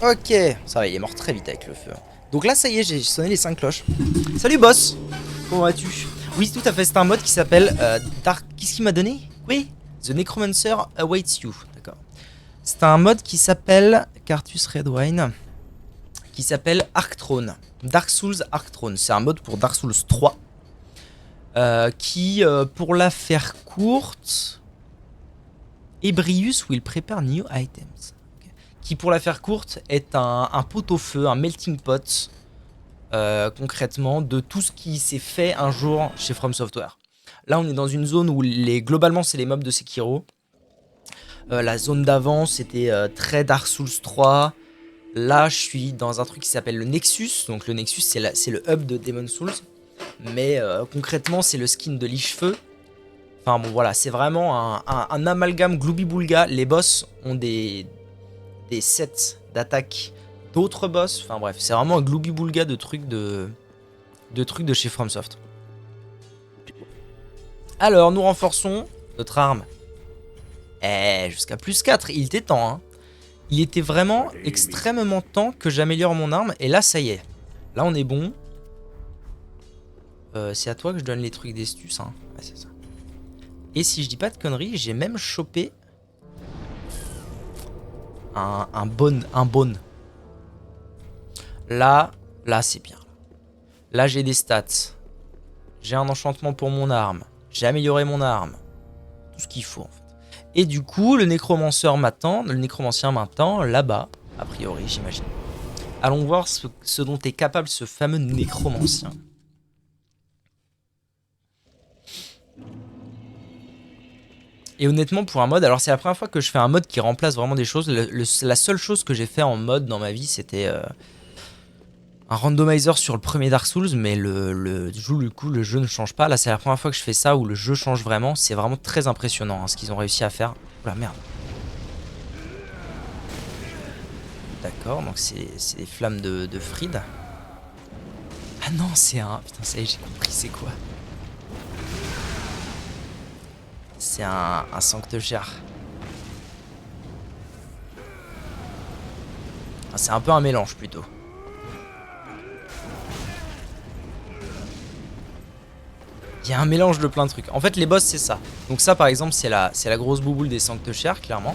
Ok, ça va, il est mort très vite avec le feu. Donc là, ça y est, j'ai sonné les 5 cloches. Salut boss, comment vas-tu? Oui, tout à fait, c'est un mode qui s'appelle Dark... Qu'est-ce qu'il m'a donné? Oui, The Necromancer Awaits You. D'accord. C'est un mode qui s'appelle Cartus Redwine, qui s'appelle Arcthrone. Dark Souls Arcthrone. C'est un mode pour Dark Souls 3. Qui, pour la faire courte... Ebrius will prepare new items. Qui, pour la faire courte, est un pot-au-feu, un melting pot, concrètement, de tout ce qui s'est fait un jour chez From Software. Là, on est dans une zone où, globalement, c'est les mobs de Sekiro. La zone d'avant, c'était très Dark Souls 3. Là, je suis dans un truc qui s'appelle le Nexus. Donc, le Nexus, c'est le hub de Demon's Souls. Mais concrètement, c'est le skin de Lich-Feu. Enfin, bon, voilà, c'est vraiment un amalgame Glooby-Boulga. Les boss ont des sets d'attaque d'autres boss. Enfin bref, c'est vraiment un Glooby-Boulga de trucs de chez FromSoft. Alors, nous renforçons notre arme. Jusqu'à plus 4, il était temps. Hein. Il était vraiment extrêmement temps que j'améliore mon arme. Et là, ça y est. Là, on est bon. C'est à toi que je donne les trucs d'estus. Hein. Ouais, c'est ça. Et si je dis pas de conneries, j'ai même chopé un bon. Là c'est bien. Là j'ai des stats. J'ai un enchantement pour mon arme. J'ai amélioré mon arme. Tout ce qu'il faut en fait. Et du coup, le nécromancien m'attend là-bas, a priori, j'imagine. Allons voir ce dont est capable ce fameux nécromancien. Et honnêtement, pour un mode, alors c'est la première fois que je fais un mode qui remplace vraiment des choses. La seule chose que j'ai fait en mode dans ma vie, c'était un randomizer sur le premier Dark Souls, mais du coup, le jeu ne change pas. Là, c'est la première fois que je fais ça où le jeu change vraiment. C'est vraiment très impressionnant hein, ce qu'ils ont réussi à faire. Oula, merde. D'accord, donc c'est des flammes de Fried. Ah non, c'est un... Putain, ça y est, j'ai compris, c'est quoi? C'est un sanctuaire. Ah, c'est un peu un mélange plutôt. Il y a un mélange de plein de trucs. En fait, les boss, c'est ça. Donc ça, par exemple, c'est la grosse bouboule des sanctuaires, clairement.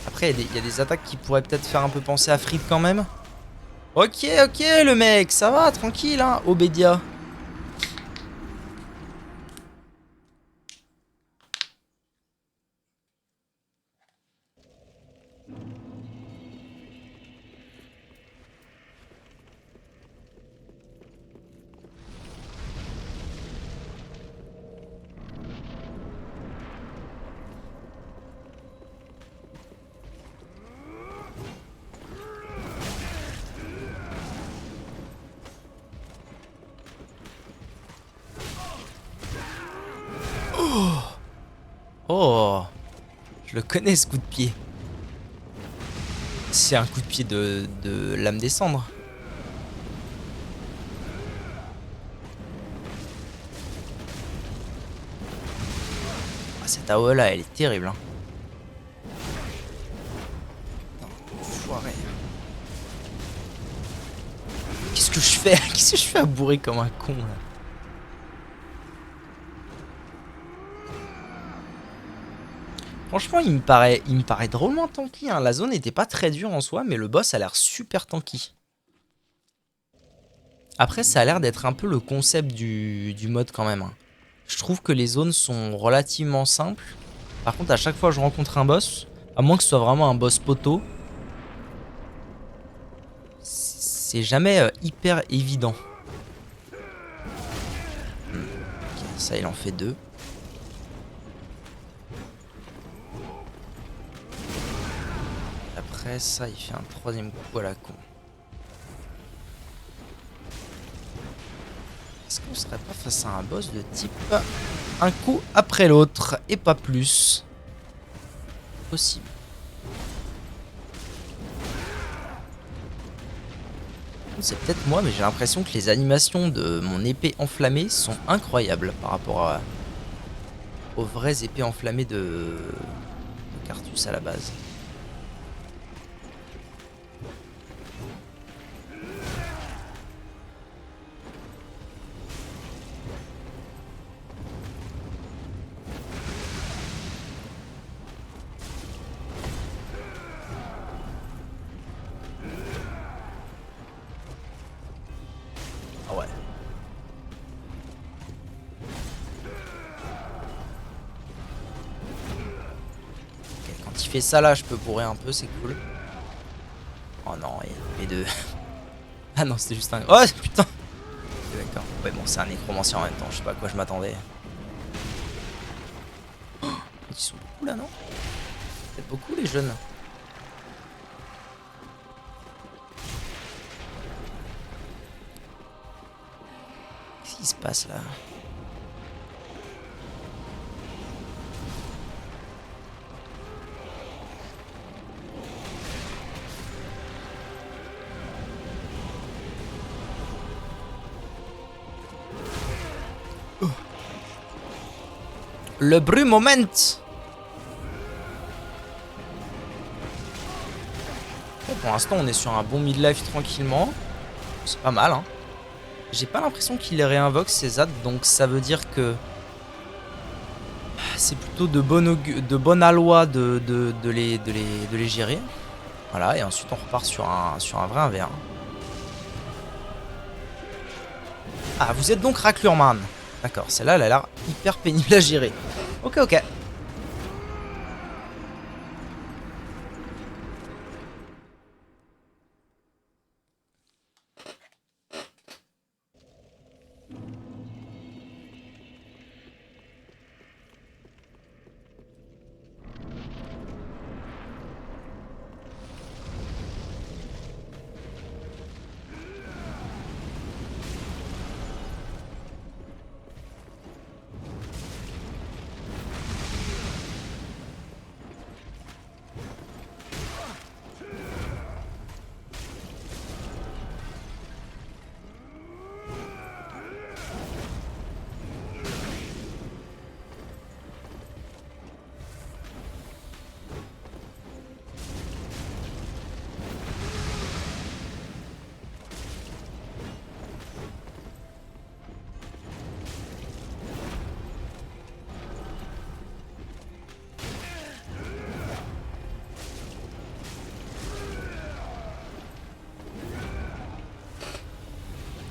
Après, il y a des attaques qui pourraient peut-être faire un peu penser à Fried quand même. Ok, le mec, ça va, tranquille, hein, Obédia. Oh, je le connais ce coup de pied. C'est un coup de pied de l'âme des cendres. Ah, cette AOE là, elle est terrible. Hein. Enfoiré. Qu'est-ce que je fais? Qu'est-ce que je fais à bourrer comme un con là? Franchement, il me paraît drôlement tanky. Hein. La zone n'était pas très dure en soi, mais le boss a l'air super tanky. Après, ça a l'air d'être un peu le concept du mode quand même. Hein. Je trouve que les zones sont relativement simples. Par contre, à chaque fois que je rencontre un boss, à moins que ce soit vraiment un boss poteau, c'est jamais hyper évident. Ok, ça, il en fait 2. Après ça, il fait un 3e coup à la con. Est-ce qu'on serait pas face à un boss de type un coup après l'autre et pas plus? Possible. C'est peut-être moi, mais j'ai l'impression que les animations de mon épée enflammée sont incroyables par rapport aux vraies épées enflammées de Cartus à la base. Ah ouais. Okay, quand il fait ça là, je peux bourrer un peu, c'est cool. Oh non, et deux. Ah non, c'était juste un... Oh putain. D'accord. Ouais bon, c'est un nécromancien en même temps, je sais pas à quoi je m'attendais. Oh, ils sont beaucoup là, non? Peut-être beaucoup les jeunes. Qu'est-ce qui se passe là? Le bruit moment. Bon, pour l'instant, on est sur un bon midlife tranquillement. C'est pas mal, hein. J'ai pas l'impression qu'il réinvoque ses ZAD, donc ça veut dire que c'est plutôt de bonne aloi de les gérer. Voilà, et ensuite on repart sur un vrai 1v1. Ah, vous êtes donc Raclurman. D'accord, celle-là, elle a l'air hyper pénible à gérer. Ok, ok.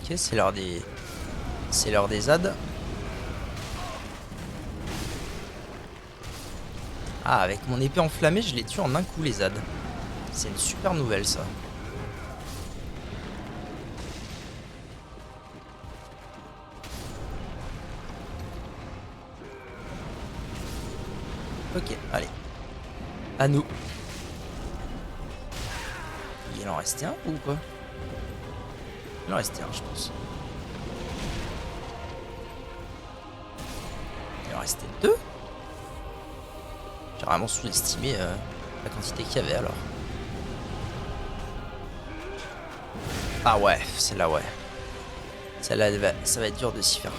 Ok, c'est l'heure des... C'est l'heure des ZAD. Ah, avec mon épée enflammée, je les tue en un coup, les ZAD. C'est une super nouvelle, ça. Ok, allez. À nous. Il en restait un ou quoi? Il en restait un, je pense. Il en restait deux? J'ai vraiment sous-estimé la quantité qu'il y avait alors. Ah ouais, celle-là, ouais. Celle-là, ça va être dur de s'y faire.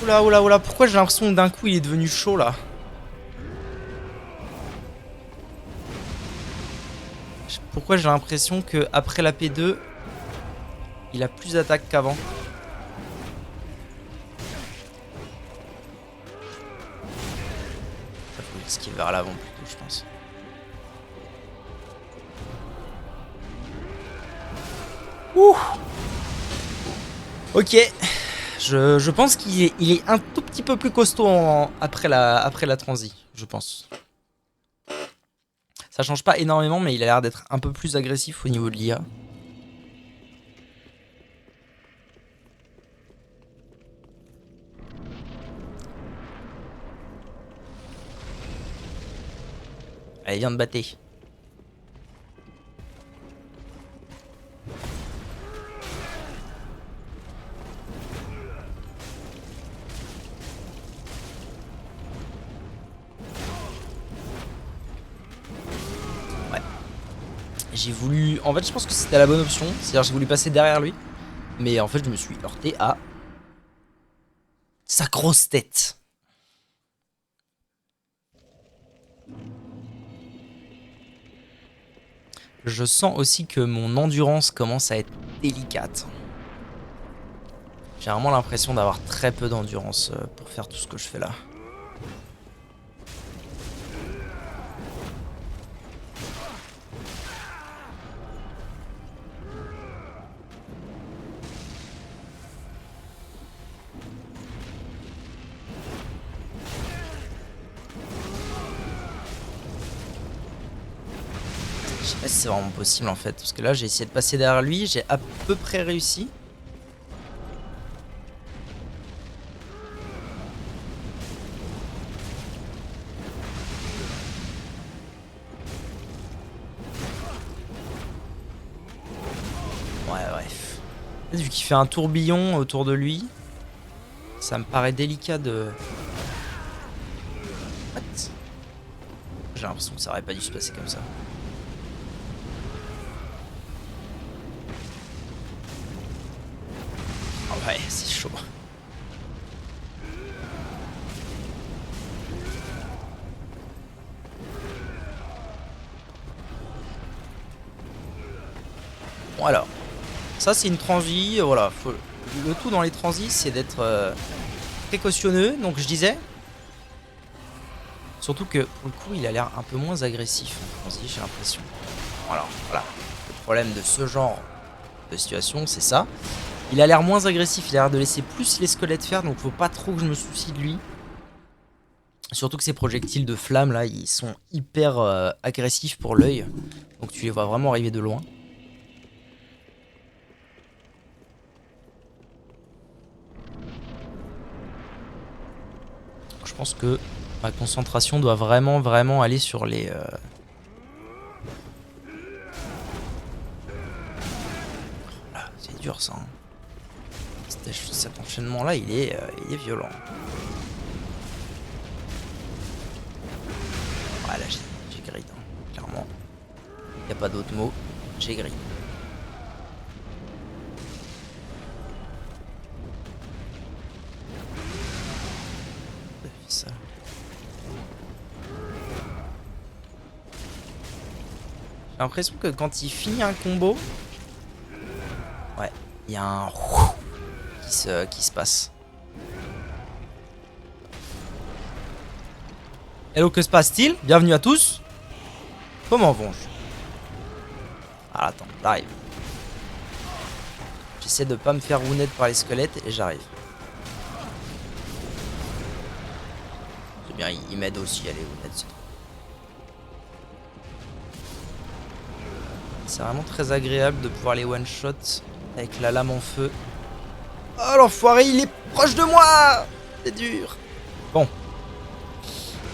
Oula, oula, oula, pourquoi j'ai l'impression que d'un coup il est devenu chaud là? Pourquoi j'ai l'impression que après la P2, il a plus d'attaque qu'avant? Ça faut esquiver vers l'avant plutôt, je pense. Ouh. Ok. Je pense qu'il est un tout petit peu plus costaud après la transi, je pense. Ça change pas énormément, mais il a l'air d'être un peu plus agressif au niveau de l'IA. Allez, viens de battre. Ouais. J'ai voulu... En fait, je pense que c'était la bonne option. C'est-à-dire, j'ai voulu passer derrière lui. Mais en fait, je me suis heurté à... sa grosse tête. Je sens aussi que mon endurance commence à être délicate. J'ai vraiment l'impression d'avoir très peu d'endurance pour faire tout ce que je fais là. Je sais pas si c'est vraiment possible en fait, parce que là j'ai essayé de passer derrière lui, j'ai à peu près réussi. Ouais, bref. Vu qu'il fait un tourbillon autour de lui, ça me paraît délicat de... What? J'ai l'impression que ça aurait pas dû se passer comme ça. Oh ouais, c'est chaud. Bon alors, ça c'est une transi, voilà. Le tout dans les transis, c'est d'être précautionneux, donc je disais. Surtout que pour le coup, il a l'air un peu moins agressif en transi, j'ai l'impression. Alors voilà, le problème de ce genre de situation, c'est ça. Il a l'air moins agressif, il a l'air de laisser plus les squelettes faire, donc faut pas trop que je me soucie de lui. Surtout que ces projectiles de flammes là, ils sont hyper agressifs pour l'œil. Donc tu les vois vraiment arriver de loin. Je pense que ma concentration doit vraiment aller sur les... Là, c'est dur ça. Hein. Cet enchaînement là, il est violent. Ah là, j'ai grid, hein, clairement. Y a pas d'autre mot, j'ai grid. Ça. J'ai l'impression que quand il finit un combo, ouais, il y a un qui se passe. Hello, que se passe-t-il? Bienvenue à tous. Comment vont-je? Ah attends, j'arrive. J'essaie de pas me faire wounded par les squelettes et j'arrive. C'est bien, il m'aide aussi à les wounded. C'est vraiment très agréable de pouvoir les one-shot avec la lame en feu. Oh l'enfoiré, il est proche de moi. C'est dur. Bon.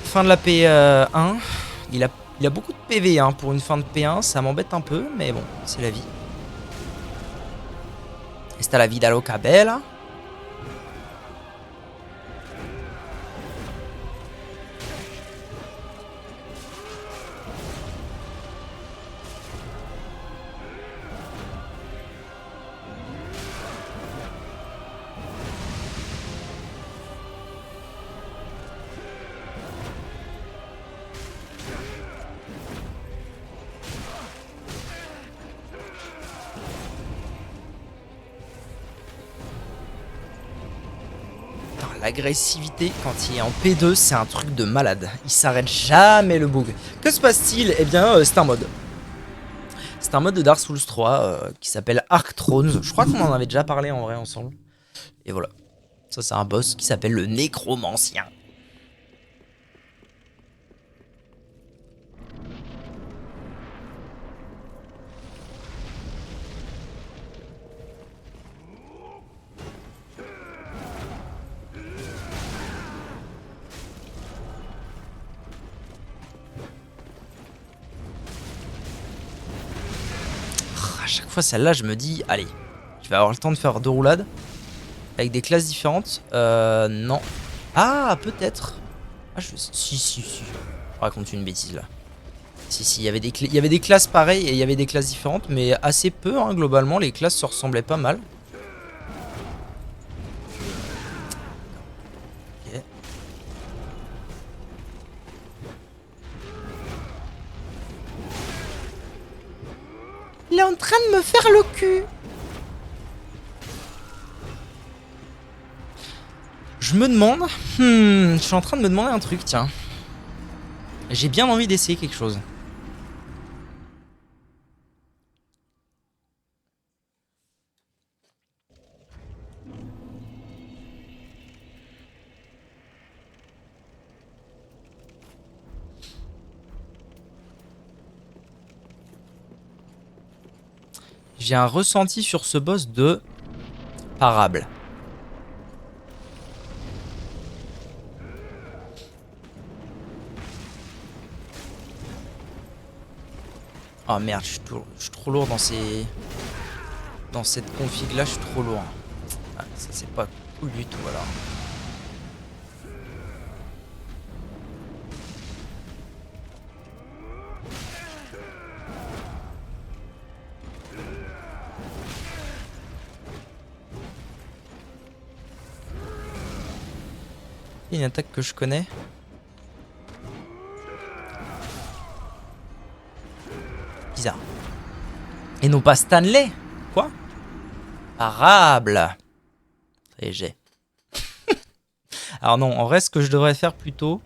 Fin de la P1. Il a beaucoup de PV hein, pour une fin de P1. Ça m'embête un peu, mais bon, c'est la vie. Esta la vida loca bella. L'agressivité quand il est en P2, c'est un truc de malade. Il s'arrête jamais le bug. Que se passe-t-il? Eh bien, c'est un mode. C'est un mode de Dark Souls 3 qui s'appelle Arc Thrones. Je crois qu'on en avait déjà parlé en vrai ensemble. Et voilà. Ça, c'est un boss qui s'appelle le Nécromancien. Chaque fois celle-là je me dis allez, je vais avoir le temps de faire 2 roulades avec des classes différentes. Non. Ah peut-être. Ah si. Je raconte une bêtise là. Si, il y avait des classes pareilles et il y avait des classes différentes, mais assez peu hein, globalement, les classes se ressemblaient pas mal. Ok. Il est en train de me faire le cul. Je me demande... je suis en train de me demander un truc, tiens. J'ai bien envie d'essayer quelque chose. J'ai un ressenti sur ce boss de parable. Oh merde, je suis trop lourd dans ces... Dans cette config là, je suis trop lourd. Ah, ça c'est pas cool du tout alors. Une attaque que je connais. Bizarre. Et non pas Stanley. Quoi? Parable. Ça y est, j'ai. Alors non, en vrai, ce que je devrais faire plutôt,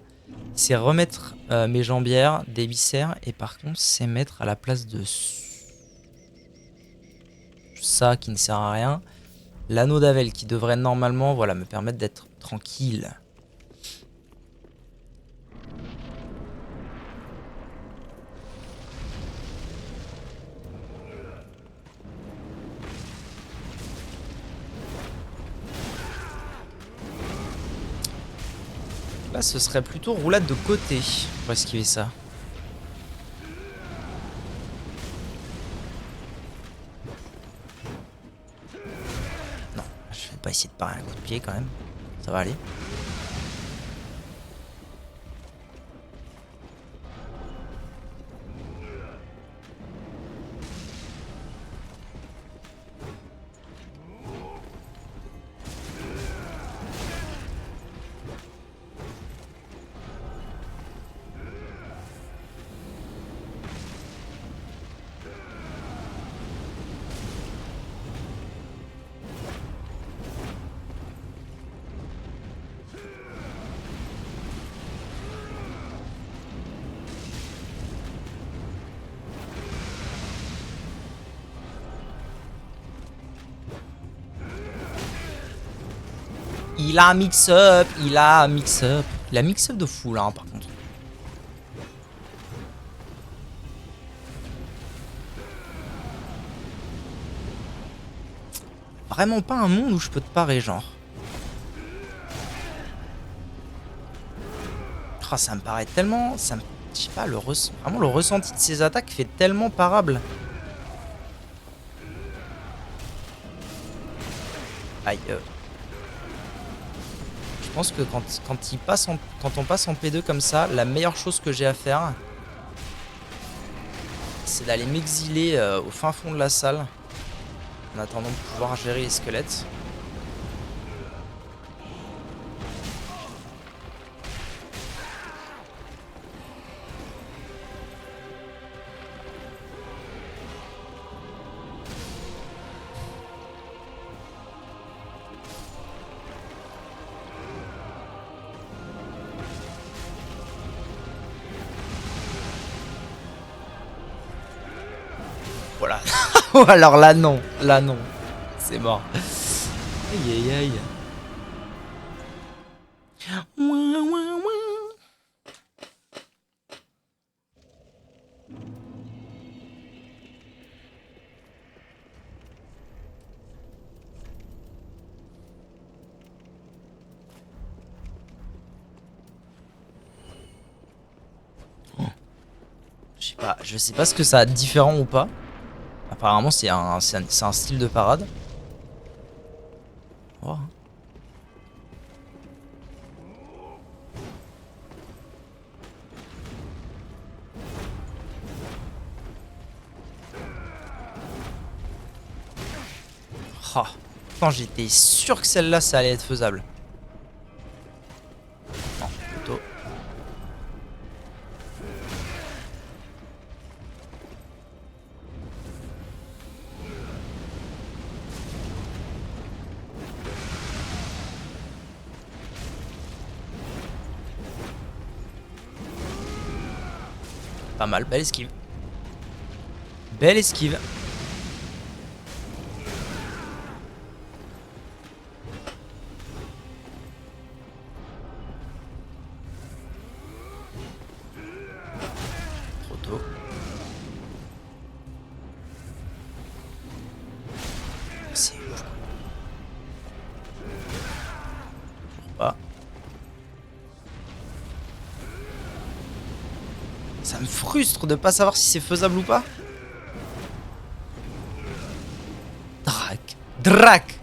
c'est remettre mes jambières, des viscères, et par contre, c'est mettre à la place de ça qui ne sert à rien, l'anneau d'Avel qui devrait normalement, voilà, me permettre d'être tranquille. Là, ce serait plutôt roulade de côté pour esquiver ça. Non, je vais pas essayer de parer un coup de pied quand même. Ça va aller. Il a un mix-up, il a un mix-up. Il a un mix-up de fou là, hein, par contre. Vraiment pas un monde où je peux te parer, genre. Oh, ça me paraît tellement... Ça me... Je sais pas, vraiment le ressenti de ces attaques fait tellement parable. Aïe. Je pense que quand on passe en P2 comme ça, la meilleure chose que j'ai à faire, c'est d'aller m'exiler au fin fond de la salle, en attendant de pouvoir gérer les squelettes. Voilà. Alors là non, c'est mort. Aïe aïe aïe. Ouin, ouin, ouin. Je sais pas ce que ça a de différent ou pas. Apparemment c'est un style de parade. Oh. Oh. Pourtant j'étais sûr que celle-là ça allait être faisable. Non, plutôt. Pas mal, belle esquive. Belle esquive. Trop tôt. C'est ouf. Toujours pas. Ça me frustre de pas savoir si c'est faisable ou pas. Drac. Drac.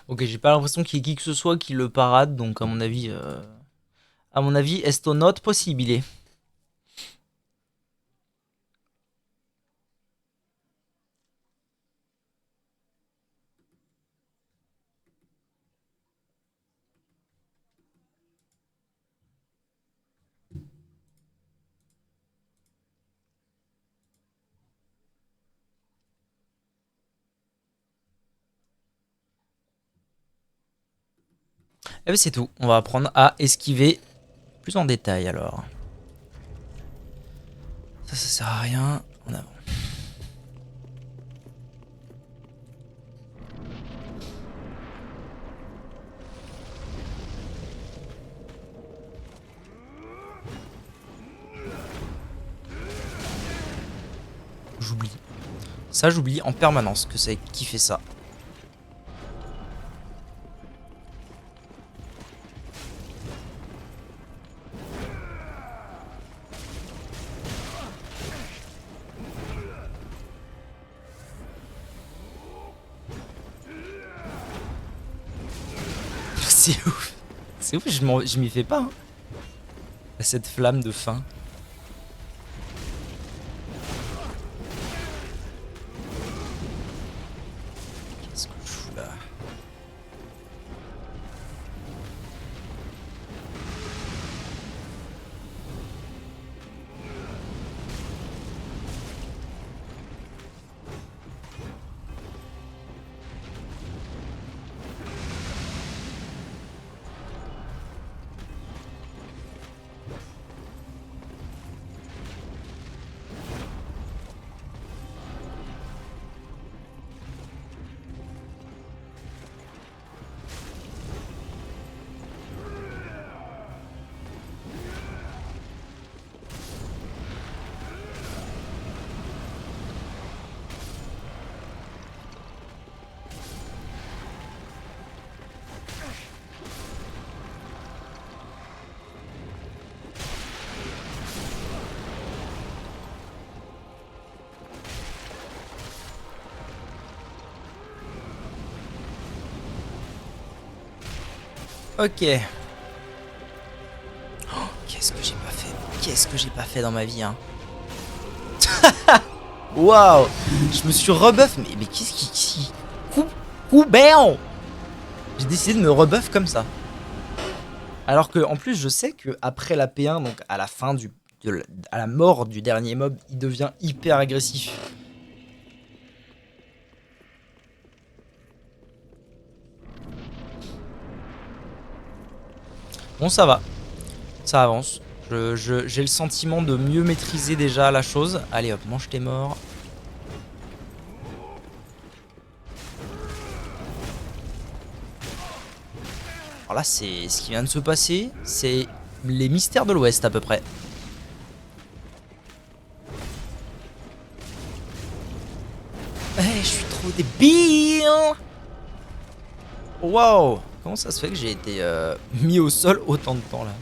Ok, j'ai pas l'impression qu'il y ait qui que ce soit qui le parade, donc à mon avis, esto not possibile. Et bien c'est tout, on va apprendre à esquiver plus en détail alors. Ça sert à rien, en avant. J'oublie. Ça j'oublie en permanence que c'est qui fait ça. C'est ouf. C'est ouf, je m'y fais pas. Hein. Cette flamme de faim. Qu'est-ce que je fous là? Ok. Oh, qu'est-ce que j'ai pas fait? Qu'est-ce que j'ai pas fait dans ma vie, hein? Waouh! Je me suis rebuff, mais qu'est-ce qui... Coubéon! J'ai décidé de me rebuff comme ça. Alors que, en plus, je sais que après la P1, donc à la fin à la mort du dernier mob, il devient hyper agressif. Bon, ça va. Ça avance. J'ai le sentiment de mieux maîtriser déjà la chose. Allez hop, mange tes morts. Alors là, c'est ce qui vient de se passer. C'est les mystères de l'Ouest à peu près. Eh, je suis trop débile. Wow. Comment ça se fait que j'ai été mis au sol autant de temps là?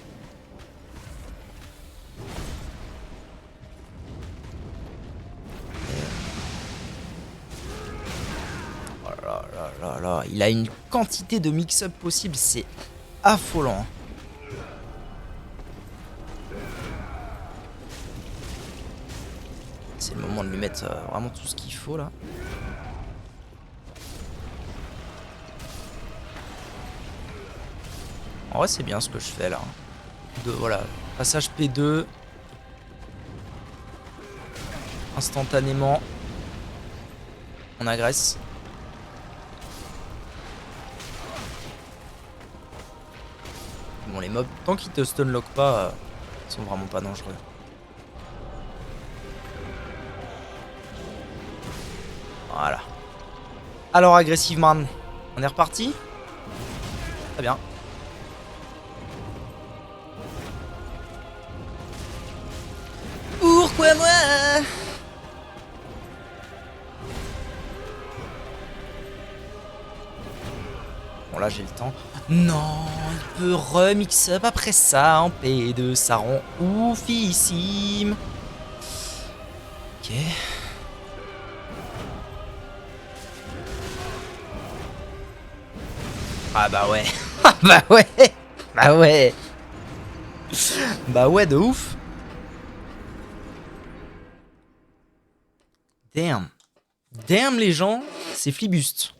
Oh là là là là. Il a une quantité de mix-up possible, c'est affolant. C'est le moment de lui mettre vraiment tout ce qu'il faut là. En vrai, c'est bien ce que je fais là. Voilà, passage P2. Instantanément. On agresse. Bon, les mobs, tant qu'ils te stunlock pas, ils sont vraiment pas dangereux. Voilà. Alors, agressive man, on est reparti? Très bien. Pourquoi moi? Bon là j'ai le temps. Non, il peut remix up après ça en P2, ça rend oufissime. Ok. Ah bah ouais. Ah bah ouais. Bah ouais. Bah ouais, de ouf. Damn. Damn les gens, c'est flibuste.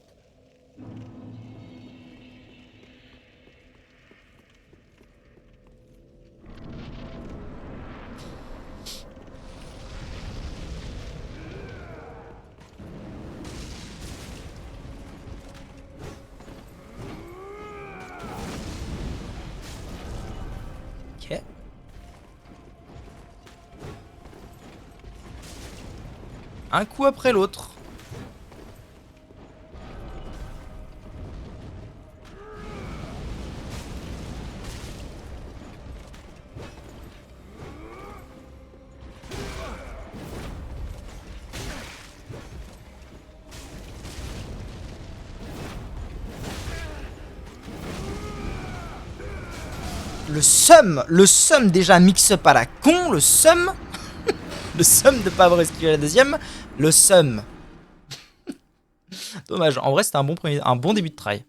Ok. Un coup après l'autre. Le seum déjà mix-up à la con, le seum. Le seum de pas avoir esquivé la deuxième, le seum. Dommage, en vrai c'était un bon début de try.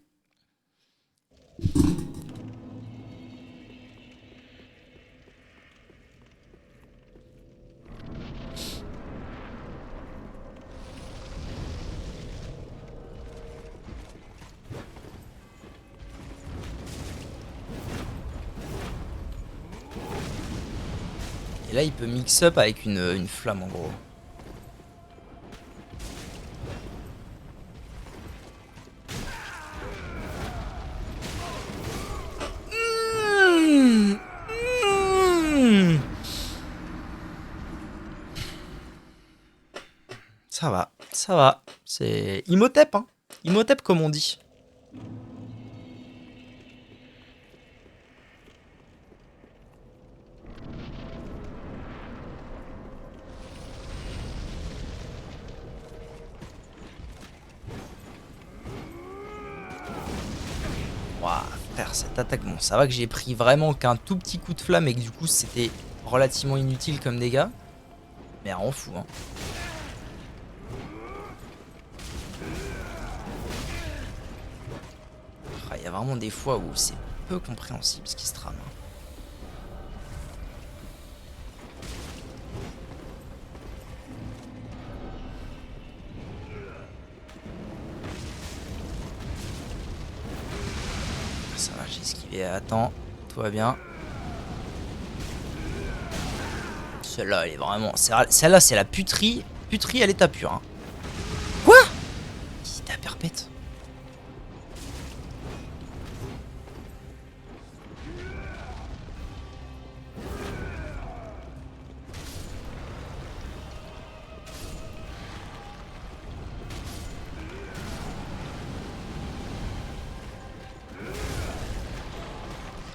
Et là il peut mix-up avec une flamme en gros. Ça va, ça va. C'est Imhotep, hein. Imhotep comme on dit. Ouah, frère, cette attaque, bon, ça va que j'ai pris vraiment qu'un tout petit coup de flamme et que du coup c'était relativement inutile comme dégâts. Mais elle rend fou, hein. Il y a vraiment des fois où c'est peu compréhensible ce qui se trame. Hein. Ça va, j'ai esquivé. Attends, tout va bien. Celle-là, elle est vraiment... Celle-là, c'est la puterie. Puterie à l'état pur. Hein. Quoi? C'était à perpète.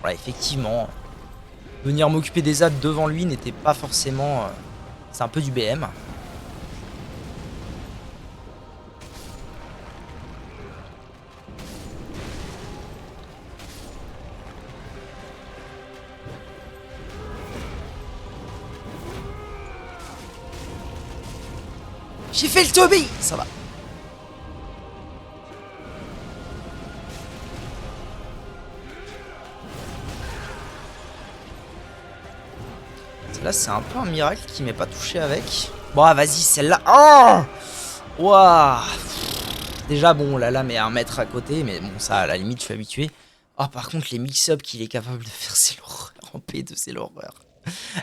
Voilà, effectivement, venir m'occuper des ZAD devant lui n'était pas forcément... c'est un peu du BM. J'ai fait le Toby. Ça va. Là, c'est un peu un miracle qui m'est pas touché avec. Bon, vas-y, celle-là. Oh, ouah. Déjà, bon, la lame est à 1 mètre à côté, mais bon, ça, à la limite, je suis habitué. Oh, par contre, les mix-up qu'il est capable de faire, c'est l'horreur. En P2, c'est l'horreur.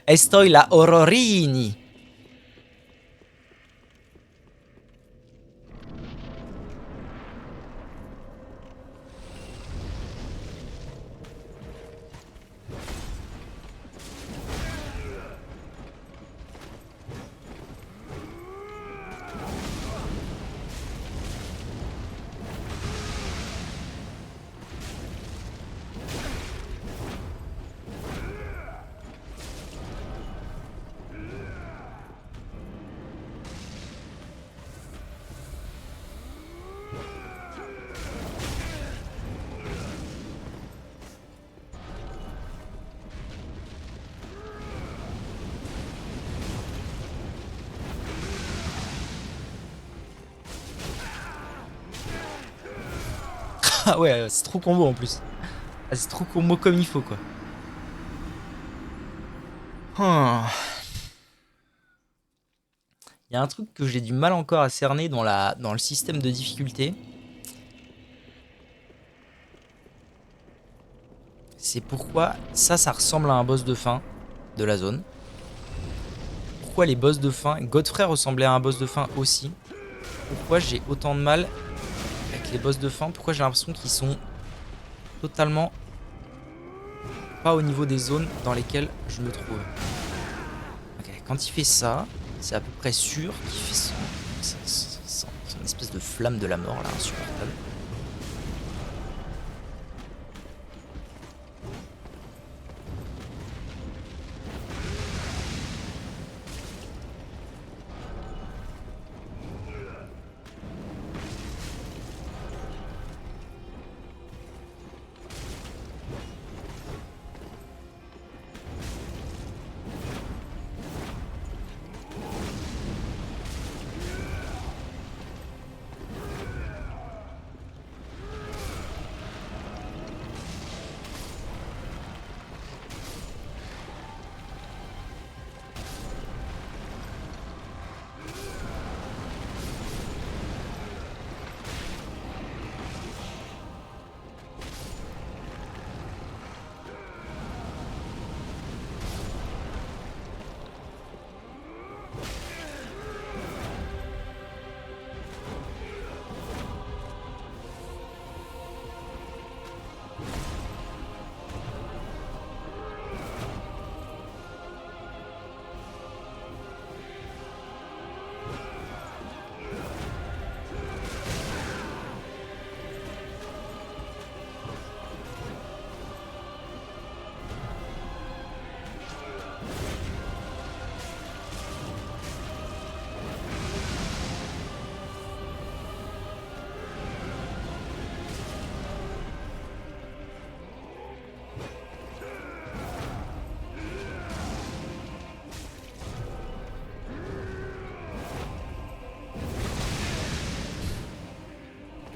Estoy la horrorini. Ah ouais, c'est trop combo en plus. Ah, c'est trop combo comme il faut quoi. Ah. Il y a un truc que j'ai du mal encore à cerner dans le système de difficulté. C'est pourquoi ça ressemble à un boss de fin de la zone. Pourquoi les boss de fin... Godfrey ressemblait à un boss de fin aussi. Pourquoi j'ai autant de mal avec les boss de fin? Pourquoi j'ai l'impression qu'ils sont totalement pas au niveau des zones dans lesquelles je me trouve. Ok, quand il fait ça, c'est à peu près sûr qu'il fait son espèce de flamme de la mort là, insupportable.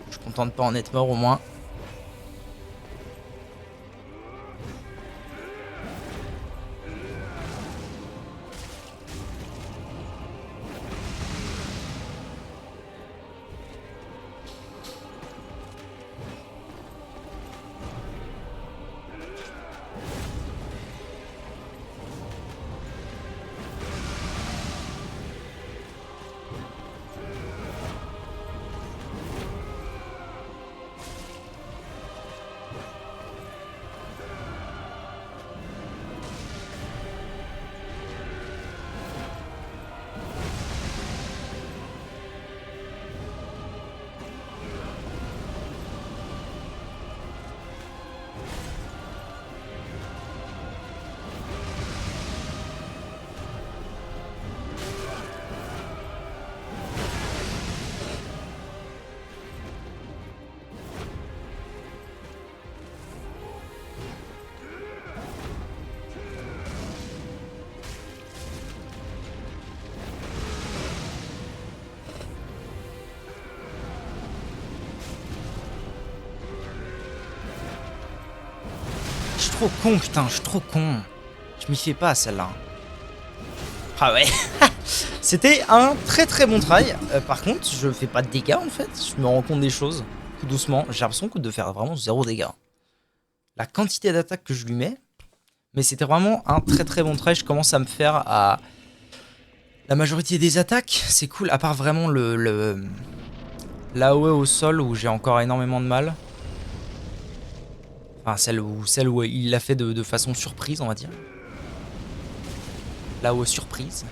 Je suis content de pas en être mort au moins. Je suis trop con, putain, je suis trop con. Je m'y fais pas à celle-là. Ah ouais. C'était un très très bon try. Par contre, je fais pas de dégâts en fait. Je me rends compte des choses. Tout doucement. J'ai l'impression de faire vraiment 0 dégâts. La quantité d'attaques que je lui mets. Mais c'était vraiment un très très bon try. Je commence à me faire à la majorité des attaques. C'est cool. À part vraiment l'AOE au sol où j'ai encore énormément de mal. Enfin, celle où il l'a fait de façon surprise, on va dire. L'AOE surprise.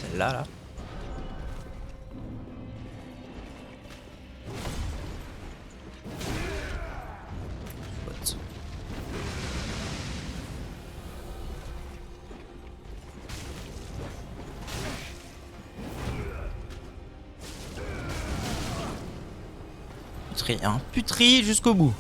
Celle-là, là. What? puterie, hein. Puterie jusqu'au bout.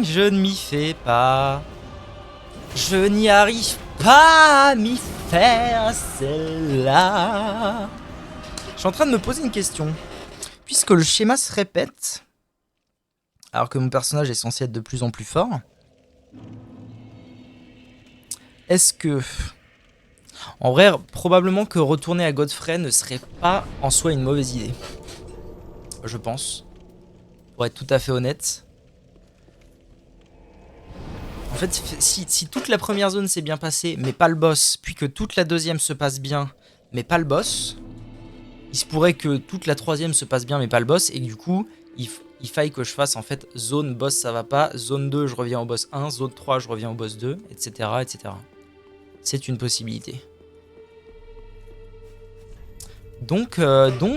Je ne m'y fais pas. Je n'y arrive pas à m'y faire, celle-là. Je suis en train de me poser une question. Puisque le schéma se répète, alors que mon personnage est censé être de plus en plus fort, est-ce que... En vrai, probablement que retourner à Godfrey ne serait pas en soi une mauvaise idée. Je pense. Pour être tout à fait honnête. En fait, si toute la première zone s'est bien passée, mais pas le boss, puis que toute la deuxième se passe bien, mais pas le boss, il se pourrait que toute la troisième se passe bien, mais pas le boss, et que du coup, il faille que je fasse en fait zone boss ça va pas, zone 2 je reviens au boss 1, zone 3 je reviens au boss 2, etc. etc. C'est une possibilité. Donc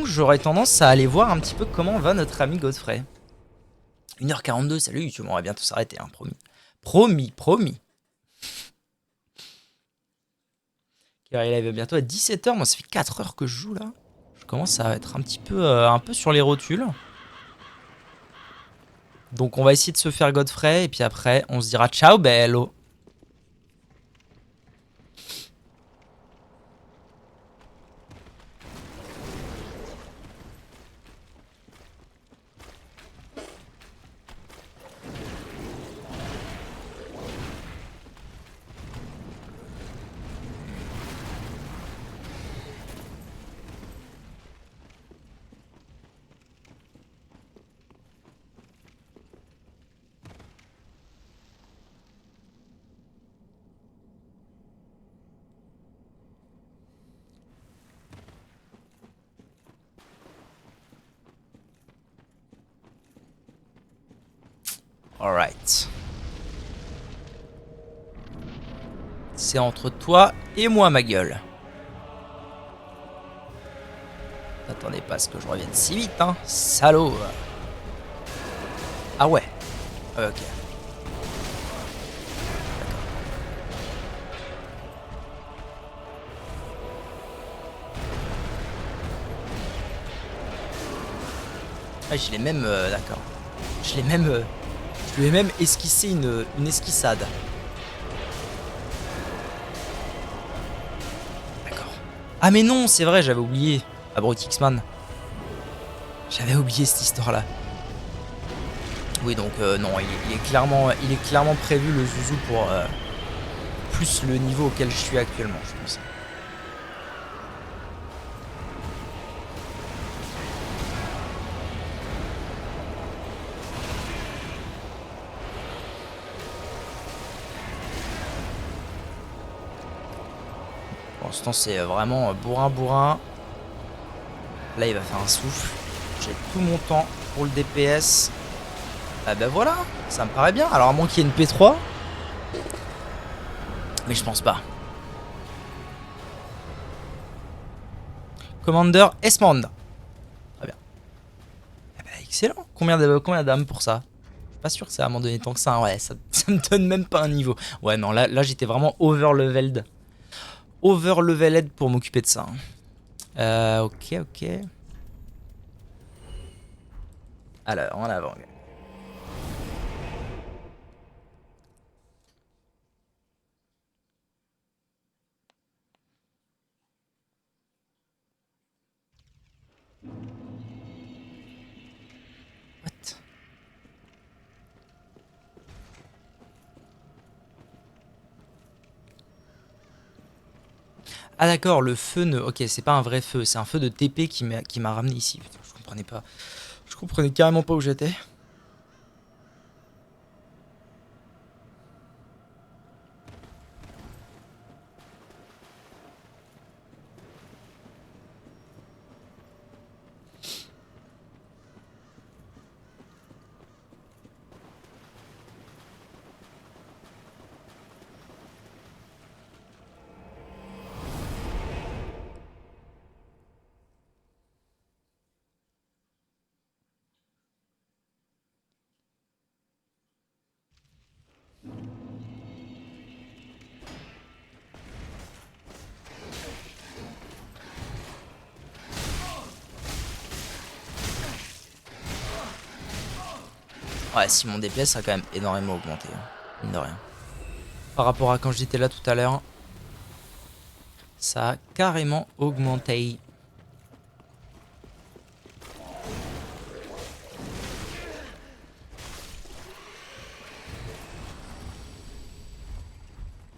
j'aurais tendance à aller voir un petit peu comment va notre ami Godfrey. 1h42, salut, tu m'aurais bientôt s'arrêter, hein, promis. Promis, promis. Car il arrive bientôt à 17h, moi ça fait 4 heures que je joue là. Je commence à être un peu sur les rotules. Donc on va essayer de se faire Godfrey et puis après on se dira ciao bello. Alright. C'est entre toi et moi ma gueule. Attendez pas à ce que je revienne si vite, hein, salaud. Ah ouais. Ok. Ah, je l'ai même... d'accord. Je l'ai même... je lui ai même esquissé une esquissade. D'accord. Ah mais non, c'est vrai, j'avais oublié. Abrutixman. J'avais oublié cette histoire-là. Oui, donc non, il est clairement prévu le Zuzu pour plus le niveau auquel je suis actuellement, je pense. Pour l'instant, c'est vraiment bourrin. Là, il va faire un souffle. J'ai tout mon temps pour le DPS. Ah ben voilà, ça me paraît bien. Alors à moins qu'il y ait une P3. Mais je pense pas. Commander Esmond. Très bien. Ah ben, excellent. Combien d'âmes pour ça? Je suis pas sûr que ça va m'en donner tant que ça. Ouais, ça me donne même pas un niveau. Ouais, non, là j'étais vraiment over-leveled. Over-leveled pour m'occuper de ça. Ok. Alors, en avant. Ah d'accord, le feu ne... Ok, c'est pas un vrai feu, c'est un feu de TP qui m'a ramené ici. Putain, je comprenais pas. Je comprenais carrément pas où j'étais. Ouais, si mon DPS a quand même énormément augmenté. Mine de rien. Par rapport à quand j'étais là tout à l'heure, ça a carrément augmenté.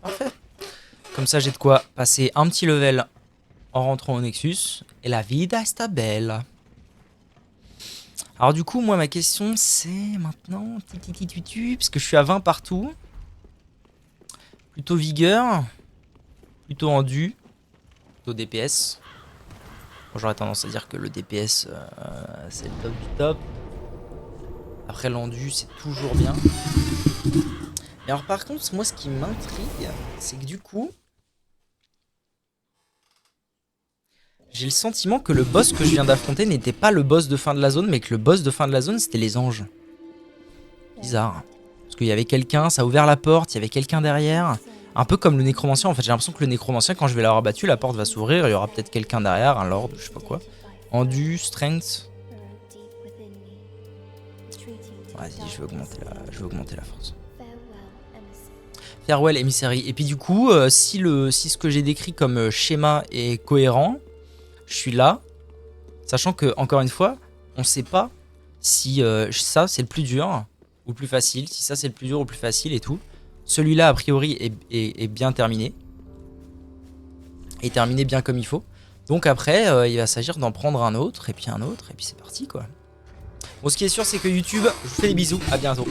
Parfait. Comme ça, j'ai de quoi passer un petit level en rentrant au Nexus. Et la vida está belle. Alors du coup, moi, ma question, c'est maintenant... Parce que je suis à 20 partout. Plutôt vigueur. Plutôt endu. Plutôt DPS. Bon, j'aurais tendance à dire que le DPS, c'est le top du top. Après, l'endu, c'est toujours bien. Mais alors par contre, moi, ce qui m'intrigue, c'est que du coup... J'ai le sentiment que le boss que je viens d'affronter n'était pas le boss de fin de la zone, mais que le boss de fin de la zone, c'était les anges. Bizarre. Parce qu'il y avait quelqu'un, ça a ouvert la porte, il y avait quelqu'un derrière. Un peu comme le nécromancien, en fait j'ai l'impression que le nécromancien, quand je vais l'avoir battu, la porte va s'ouvrir, il y aura peut-être quelqu'un derrière, un lord, je sais pas quoi. Endu, strength. Vas-y, je vais augmenter la force. Farewell, Emissary. Et puis du coup, si ce que j'ai décrit comme schéma est cohérent, je suis là, sachant que, encore une fois, on sait pas si ça c'est le plus dur ou le plus facile, si ça c'est le plus dur ou le plus facile et tout. Celui-là, a priori, est bien terminé. Est terminé bien comme il faut. Donc après, il va s'agir d'en prendre un autre, et puis c'est parti quoi. Bon, ce qui est sûr, c'est que YouTube, je vous fais des bisous, à bientôt.